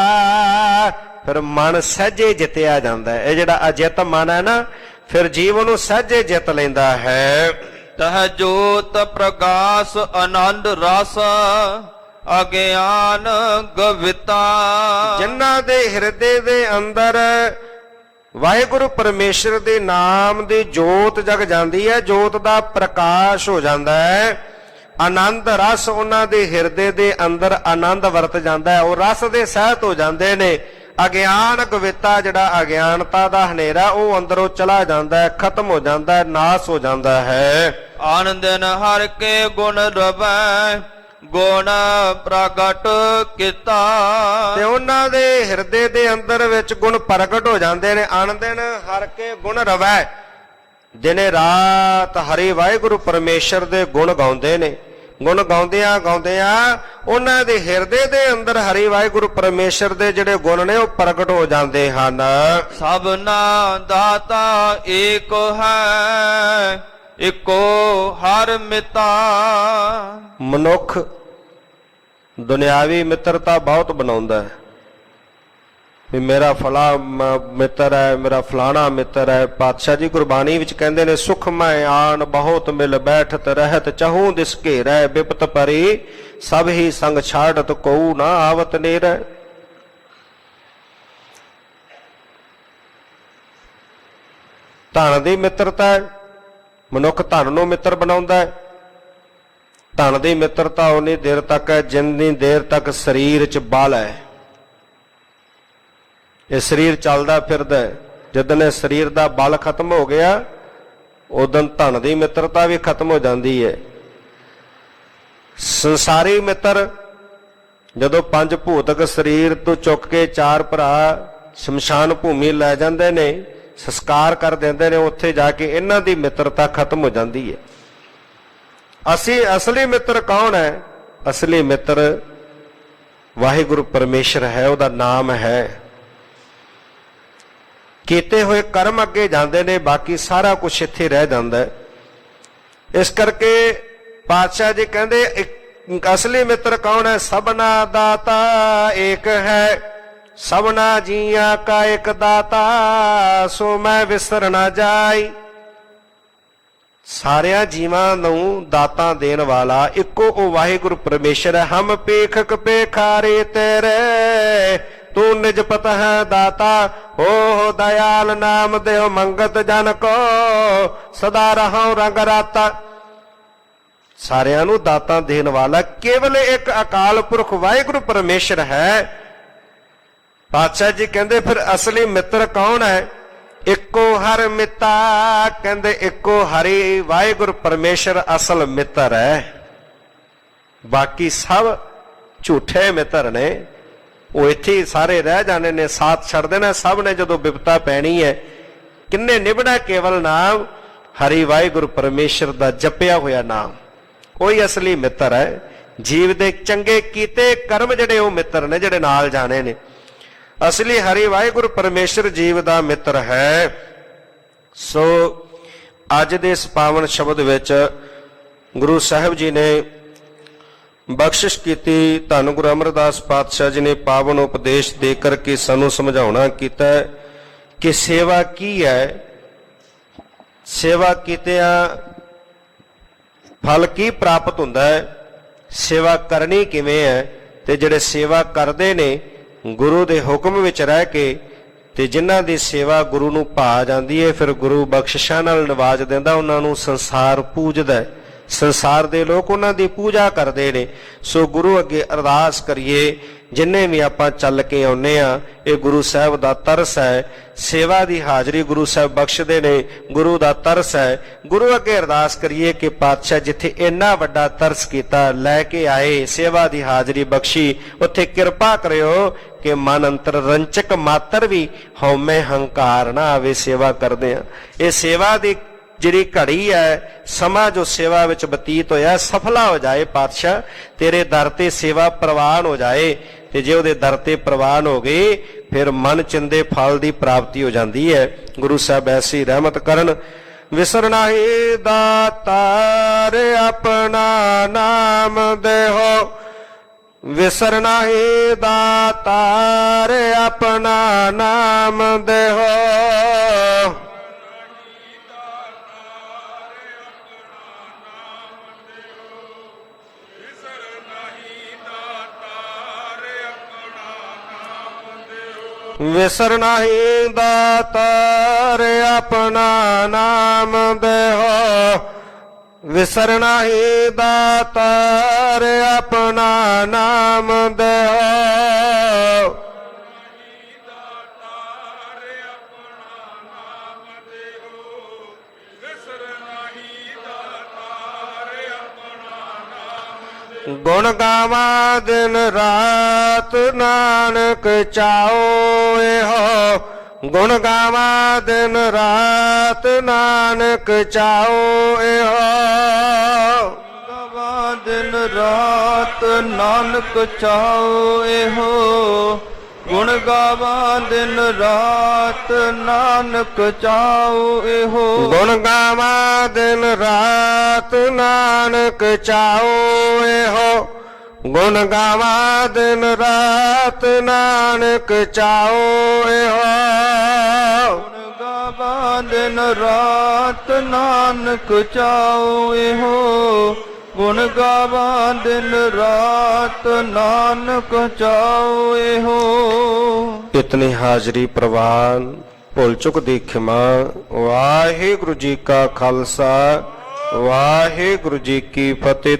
ਫਿਰ ਮਨ ਸਹਿਜੇ ਜਿੱਤਿਆ ਜਾਂਦਾ ਹੈ। ਇਹ ਜਿਹੜਾ ਅਜਿੱਤ ਮਨ ਹੈ ਨਾ, ਫਿਰ ਜੀਵ ਨੂੰ ਸਹਿਜੇ ਜਿੱਤ ਲੈਂਦਾ ਹੈ। ਤਹ ਜੋਤ ਪ੍ਰਗਾਸ ਆਨੰਦ ਰਸ ਅਗਿਆਨ ਗਵਿਤਾ। ਜਿਨ੍ਹਾਂ ਦੇ ਹਿਰਦੇ ਦੇ ਅੰਦਰ ਵਾਹਿਗੁਰੂ ਪਰਮੇਸ਼ਰ ਦੇ ਨਾਮ ਦੀ ਜੋਤ ਜਗ ਜਾਂਦੀ ਹੈ, ਜੋਤ ਦਾ ਪ੍ਰਕਾਸ਼ ਹੋ ਜਾਂਦਾ ਹੈ। ਆਨੰਦ ਰਸ ਉਹਨਾਂ ਦੇ ਹਿਰਦੇ ਦੇ ਅੰਦਰ ਆਨੰਦ ਵਰਤ ਜਾਂਦਾ ਹੈ, ਉਹ ਰਸ ਦੇ ਸਹਿਤ ਹੋ ਜਾਂਦੇ ਨੇ। ਅਗਿਆਨ ਗਵਿਤਾ, ਜਿਹੜਾ ਅਗਿਆਨਤਾ ਦਾ ਹਨੇਰਾ ਉਹ ਅੰਦਰੋਂ ਚਲਾ ਜਾਂਦਾ ਹੈ, ਖਤਮ ਹੋ ਜਾਂਦਾ ਹੈ, ਨਾਸ ਹੋ ਜਾਂਦਾ ਹੈ। ਆਨੰਦਨ ਹਰ ਕੇ ਗੁਣ ਰਵੈ ਗੁਣ ਪ੍ਰਗਟ ਕੀਤਾ। ਤੇ ਉਹਨਾਂ ਦੇ ਹਿਰਦੇ ਦੇ ਅੰਦਰ ਵਿੱਚ ਗੁਣ ਪ੍ਰਗਟ ਹੋ ਜਾਂਦੇ ਨੇ। ਆਨੰਦਨ ਹਰ ਕੇ ਗੁਣ ਰਵੈ, ਦਿਨੇ ਰਾਤ ਹਰੀ ਵਾਹਿਗੁਰੂ ਪਰਮੇਸ਼ਰ ਦੇ ਗੁਣ ਗਾਉਂਦੇ ਨੇ। ਗੁਣ ਗਾਉਂਦਿਆਂ ਗਾਉਂਦਿਆਂ ਉਹਨਾਂ ਦੇ ਹਿਰਦੇ ਦੇ ਅੰਦਰ ਹਰੀ ਵਾਹਿਗੁਰੂ ਪਰਮੇਸ਼ਰ ਦੇ ਜਿਹੜੇ ਗੁਣ ਨੇ ਉਹ ਪ੍ਰਗਟ ਹੋ ਜਾਂਦੇ ਹਨ। ਸਭਨਾ ਦਾਤਾ ਏਕ ਹੈ ਇੱਕੋ ਹਰ ਮਿਤਾ। ਮਨੁੱਖ ਦੁਨਿਆਵੀ ਮਿੱਤਰਤਾ ਬਹੁਤ ਬਣਾਉਂਦਾ ਹੈ ਵੀ ਮੇਰਾ ਫਲਾ ਮਿੱਤਰ ਹੈ, ਮੇਰਾ ਫਲਾਣਾ ਮਿੱਤਰ ਹੈ। ਪਾਤਸ਼ਾਹ ਜੀ ਗੁਰਬਾਣੀ ਵਿੱਚ ਕਹਿੰਦੇ ਨੇ, ਸੁਖ ਮੈਂ ਆਣ ਬਹੁਤ ਮਿਲ ਬੈਠਤ ਰਹਿਤ ਚਾਹੂੰ ਦਿਸ ਘੇਰੈ ਬਿਪਤ ਪਰੀ ਸਭ ਹੀ ਸੰਗ ਛਾੜਤ ਕਉ ਨਾ ਆਵਤ ਨੇਰੈ। ਧਨ ਦੀ ਮਿੱਤਰਤਾ ਹੈ, ਮਨੁੱਖ ਧਨ ਨੂੰ ਮਿੱਤਰ ਬਣਾਉਂਦਾ ਹੈ। ਧਨ ਦੀ ਮਿੱਤਰਤਾ ਉਨੀ ਦੇਰ ਤੱਕ ਹੈ ਜਿੰਨੀ ਦੇਰ ਤੱਕ ਸਰੀਰ 'ਚ ਬਲ ਹੈ। ਇਹ ਸਰੀਰ ਚੱਲਦਾ ਫਿਰਦਾ ਹੈ, ਜਦੋਂ ਇਹ ਸਰੀਰ ਦਾ ਬਲ ਖਤਮ ਹੋ ਗਿਆ ਉਦੋਂ ਧਨ ਦੀ ਮਿੱਤਰਤਾ ਵੀ ਖਤਮ ਹੋ ਜਾਂਦੀ ਹੈ। ਸੰਸਾਰੀ ਮਿੱਤਰ ਜਦੋਂ ਪੰਜ ਭੂਤਕ ਸਰੀਰ ਤੋਂ ਚੁੱਕ ਕੇ ਚਾਰ ਭਰਾ ਸ਼ਮਸ਼ਾਨ ਭੂਮੀ ਲੈ ਜਾਂਦੇ ਨੇ, ਸੰਸਕਾਰ ਕਰ ਦਿੰਦੇ ਨੇ, ਉੱਥੇ ਜਾ ਕੇ ਇਹਨਾਂ ਦੀ ਮਿੱਤਰਤਾ ਖਤਮ ਹੋ ਜਾਂਦੀ ਹੈ। ਅਸਲੀ ਮਿੱਤਰ ਕੌਣ ਹੈ? ਅਸਲੀ ਮਿੱਤਰ ਵਾਹਿਗੁਰੂ ਪਰਮੇਸ਼ਰ ਹੈ, ਉਹਦਾ ਨਾਮ ਹੈ। ਕੀਤੇ ਹੋਏ ਕਰਮ ਅੱਗੇ ਜਾਂਦੇ ਨੇ, ਬਾਕੀ ਸਾਰਾ ਕੁਝ ਇੱਥੇ ਰਹਿ ਜਾਂਦਾ ਹੈ। ਇਸ ਕਰਕੇ ਪਾਤਸ਼ਾਹ ਜੀ ਕਹਿੰਦੇ ਅਸਲੀ ਮਿੱਤਰ ਕੌਣ ਹੈ? ਸਭਨਾ ਦਾਤਾ ਏਕ ਹੈ, ਸਭਨਾ ਜੀਆਂ ਕਾ ਇੱਕ ਦਾਤਾ ਸੋ ਮੈਂ ਵਿਸਰ ਨਾ ਜਾਈ। ਸਾਰਿਆਂ ਜੀਵਾਂ ਨੂੰ ਦਾਤਾਂ ਦੇਣ ਵਾਲਾ ਇੱਕੋ ਉਹ ਵਾਹਿਗੁਰੂ ਪਰਮੇਸ਼ਰ ਹੈ। ਹਮ ਪੇਖਕ ਪੇਖਾਰੇ ਤੇਰੇ ਤੂੰ ਨਿਜ ਪਤ ਹੈ ਦਾਤਾ ਹੋ ਦਇਆਲ ਨਾਮ ਦੇਵ ਮੰਗਤ ਜਨ ਕੋ ਸਦਾ ਰਹਾਉ ਰੰਗ ਰਾਤਾ। ਸਾਰਿਆਂ ਨੂੰ ਦਾਤਾਂ ਦੇਣ ਵਾਲਾ ਕੇਵਲ ਇੱਕ ਅਕਾਲ ਪੁਰਖ ਵਾਹਿਗੁਰੂ ਪਰਮੇਸ਼ਰ ਹੈ। ਪਾਤਸ਼ਾਹ ਜੀ ਕਹਿੰਦੇ ਫਿਰ ਅਸਲੀ ਮਿੱਤਰ ਕੌਣ ਹੈ? ਇੱਕੋ ਹਰ ਮਿੱਤਾ, ਕਹਿੰਦੇ ਇੱਕੋ ਹਰੀ ਵਾਹਿਗੁਰੂ ਪਰਮੇਸ਼ਰ ਅਸਲ ਮਿੱਤਰ ਹੈ। ਬਾਕੀ ਸਭ ਝੂਠੇ ਮਿੱਤਰ ਨੇ, ਉਹ ਇੱਥੇ ਸਾਰੇ ਰਹਿ ਜਾਣੇ ਨੇ, ਸਾਥ ਛੱਡ ਦੇਣਾ ਸਭ ਨੇ ਜਦੋਂ ਬਿਪਤਾ ਪੈਣੀ ਹੈ। ਕਿੰਨੇ ਨਿਭਣਾ ਕੇਵਲ ਨਾਮ ਹਰੀ ਵਾਹਿਗੁਰੂ ਪਰਮੇਸ਼ਰ ਦਾ ਜਪਿਆ ਹੋਇਆ ਨਾਮ, ਉਹੀ ਅਸਲੀ ਮਿੱਤਰ ਹੈ। ਜੀਵ ਦੇ ਚੰਗੇ ਕੀਤੇ ਕਰਮ ਜਿਹੜੇ ਉਹ ਮਿੱਤਰ ਨੇ, ਜਿਹੜੇ ਨਾਲ ਜਾਣੇ ਨੇ। ਅਸਲੀ ਹਰੀ ਵਾਹਿਗੁਰੂ ਪਰਮੇਸ਼ਰ ਜੀਵ ਦਾ ਮਿੱਤਰ ਹੈ। ਸੋ ਅੱਜ ਦੇ ਇਸ ਪਾਵਨ ਸ਼ਬਦ ਵਿੱਚ ਗੁਰੂ ਸਾਹਿਬ ਜੀ ਨੇ ਬਖਸ਼ਿਸ਼ ਕੀਤੀ। ਧੰਨ ਗੁਰੂ ਅਮਰਦਾਸ ਪਾਤਸ਼ਾਹ ਜੀ ਨੇ ਪਾਵਨ ਉਪਦੇਸ਼ ਦੇ ਕਰਕੇ ਸਾਨੂੰ ਸਮਝਾਉਣਾ ਕੀਤਾ ਕਿ ਸੇਵਾ ਕੀ ਹੈ, ਸੇਵਾ ਕੀਤਿਆਂ ਫਲ ਕੀ ਪ੍ਰਾਪਤ ਹੁੰਦਾ ਹੈ, ਸੇਵਾ ਕਰਨੀ ਕਿਵੇਂ ਹੈ, ਤੇ ਜਿਹੜੇ ਸੇਵਾ ਕਰਦੇ ਨੇ ਗੁਰੂ ਦੇ ਹੁਕਮ ਵਿੱਚ ਰਹਿ ਕੇ, ਤੇ ਜਿਨ੍ਹਾਂ ਦੀ ਸੇਵਾ ਗੁਰੂ ਨੂੰ ਭਾ ਜਾਂਦੀ ਹੈ, ਫਿਰ ਗੁਰੂ ਬਖਸ਼ਿਸ਼ਾਂ ਨਾਲ ਨਿਵਾਜ ਦਿੰਦਾ। ਉਹਨਾਂ ਨੂੰ ਸੰਸਾਰ ਪੂਜਦਾ, ਸੰਸਾਰ ਦੇ ਲੋਕ ਉਹਨਾਂ ਦੀ ਪੂਜਾ ਕਰਦੇ ਨੇ। ਸੋ ਗੁਰੂ ਅੱਗੇ ਅਰਦਾਸ ਕਰੀਏ, ਜਿੰਨੇ ਵੀ ਆਪਾਂ ਚੱਲ ਕੇ ਆਉਂਦੇ ਆ, ਇਹ ਗੁਰੂ ਸਾਹਿਬ ਦਾ ਤਰਸ ਹੈ। ਸੇਵਾ ਦੀ ਹਾਜ਼ਰੀ ਗੁਰੂ ਸਾਹਿਬ ਬਖਸ਼ਦੇ ਨੇ, ਗੁਰੂ ਦਾ ਤਰਸ ਹੈ। ਗੁਰੂ ਅੱਗੇ ਅਰਦਾਸ ਕਰੀਏ ਕਿ ਪਾਤਸ਼ਾਹ ਜਿੱਥੇ ਇੰਨਾ ਵੱਡਾ ਤਰਸ ਕੀਤਾ, ਲੈ ਕੇ ਆਏ, ਸੇਵਾ ਦੀ ਹਾਜ਼ਰੀ ਬਖਸ਼ੀ, ਉੱਥੇ ਕਿਰਪਾ ਕਰਿਓ ਕਿ ਮਨ ਅੰਤਰ ਰੰਚਕ ਮਾਤਰ ਵੀ ਹਉਮੈ ਹੰਕਾਰ ਨਾ ਆਵੇ। ਸੇਵਾ ਕਰਦੇ ਆ, ਇਹ ਸੇਵਾ ਦੀ ਜਿਹੜੀ ਘੜੀ ਹੈ, ਸਮਾਂ ਜੋ ਸੇਵਾ ਵਿੱਚ ਬਤੀਤ ਹੋਇਆ, ਸਫਲਾ ਹੋ ਜਾਏ। ਪਾਤਸ਼ਾਹ ਤੇਰੇ ਦਰ ਤੇ ਸੇਵਾ ਪ੍ਰਵਾਨ ਹੋ ਜਾਏ, ਤੇ ਜੇ ਉਹਦੇ ਦਰ ਤੇ ਪ੍ਰਵਾਨ ਹੋ ਗਈ, ਫਿਰ ਮਨ ਚਿੰਦੇ ਫਲ ਦੀ ਪ੍ਰਾਪਤੀ ਹੋ ਜਾਂਦੀ ਹੈ। ਗੁਰੂ ਸਾਹਿਬ ਐਸੀ ਰਹਿਮਤ ਕਰਨ। ਵਿਸਰ ਨਾਹੀ ਦਾਤਾਰ ਆਪਣਾ ਨਾਮ ਦੇਹੋ ਵਿਸਰ ਨਾਹੀ ਦਾਤਾਰ ਆਪਣਾ ਨਾਮ ਦੇਹੋ ਵਿਸਰ ਨਾਹੀ ਦਾਤਾਰ ਆਪਣਾ ਨਾਮ ਦੇਹੋ ਵਿਸਰ ਨਾਹੀ ਦਾਤਾਰ ਆਪਣਾ ਨਾਮ ਦੇਹੋ ਗੁਣ ਗਾਵਾਂ ਦਿਨ ਰਾਤ ਨਾਨਕ ਚਾਓ ਇਹੋ ਗੁਣ ਗਾਵਾਂ ਦਿਨ ਰਾਤ ਨਾਨਕ ਚਾਓ ਇਹੋ ਗਾਵਾਂ ਦਿਨ ਰਾਤ ਨਾਨਕ ਚਾਓ ਇਹੋ ਗੁਣ ਗਾਵਾਂ ਦਿਨ ਰਾਤ ਨਾਨਕ ਚਾਓ ਇਹੋ ਗੁਣ ਗਾਵਾਂ ਦਿਨ ਰਾਤ ਨਾਨਕ ਚਾਓ ਇਹੋ ਗੁਣ ਗਾਵਾਂ ਦਿਨ ਰਾਤ ਨਾਨਕ ਚਾਓ ਇਹੋ ਗੁਣ ਗਾਵਾਂ ਦਿਨ ਰਾਤ ਨਾਨਕ ਚਾਓ ਇਹੋ ਗੁਣ ਗਾਵਾਂ ਦਿਨ ਰਾਤ ਨਾਨਕ ਚਾਓ ਇਹੋ। ਇਤਨੀ ਹਾਜ਼ਰੀ ਪ੍ਰਵਾਨ ਭੁੱਲ ਚੁੱਕ ਦੀ ਖਿਮਾ। ਵਾਹਿਗੁਰੂ ਜੀ ਕਾ ਖਾਲਸਾ ਵਾਹਿਗੁਰੂ ਜੀ ਕੀ ਫਤਿਹ।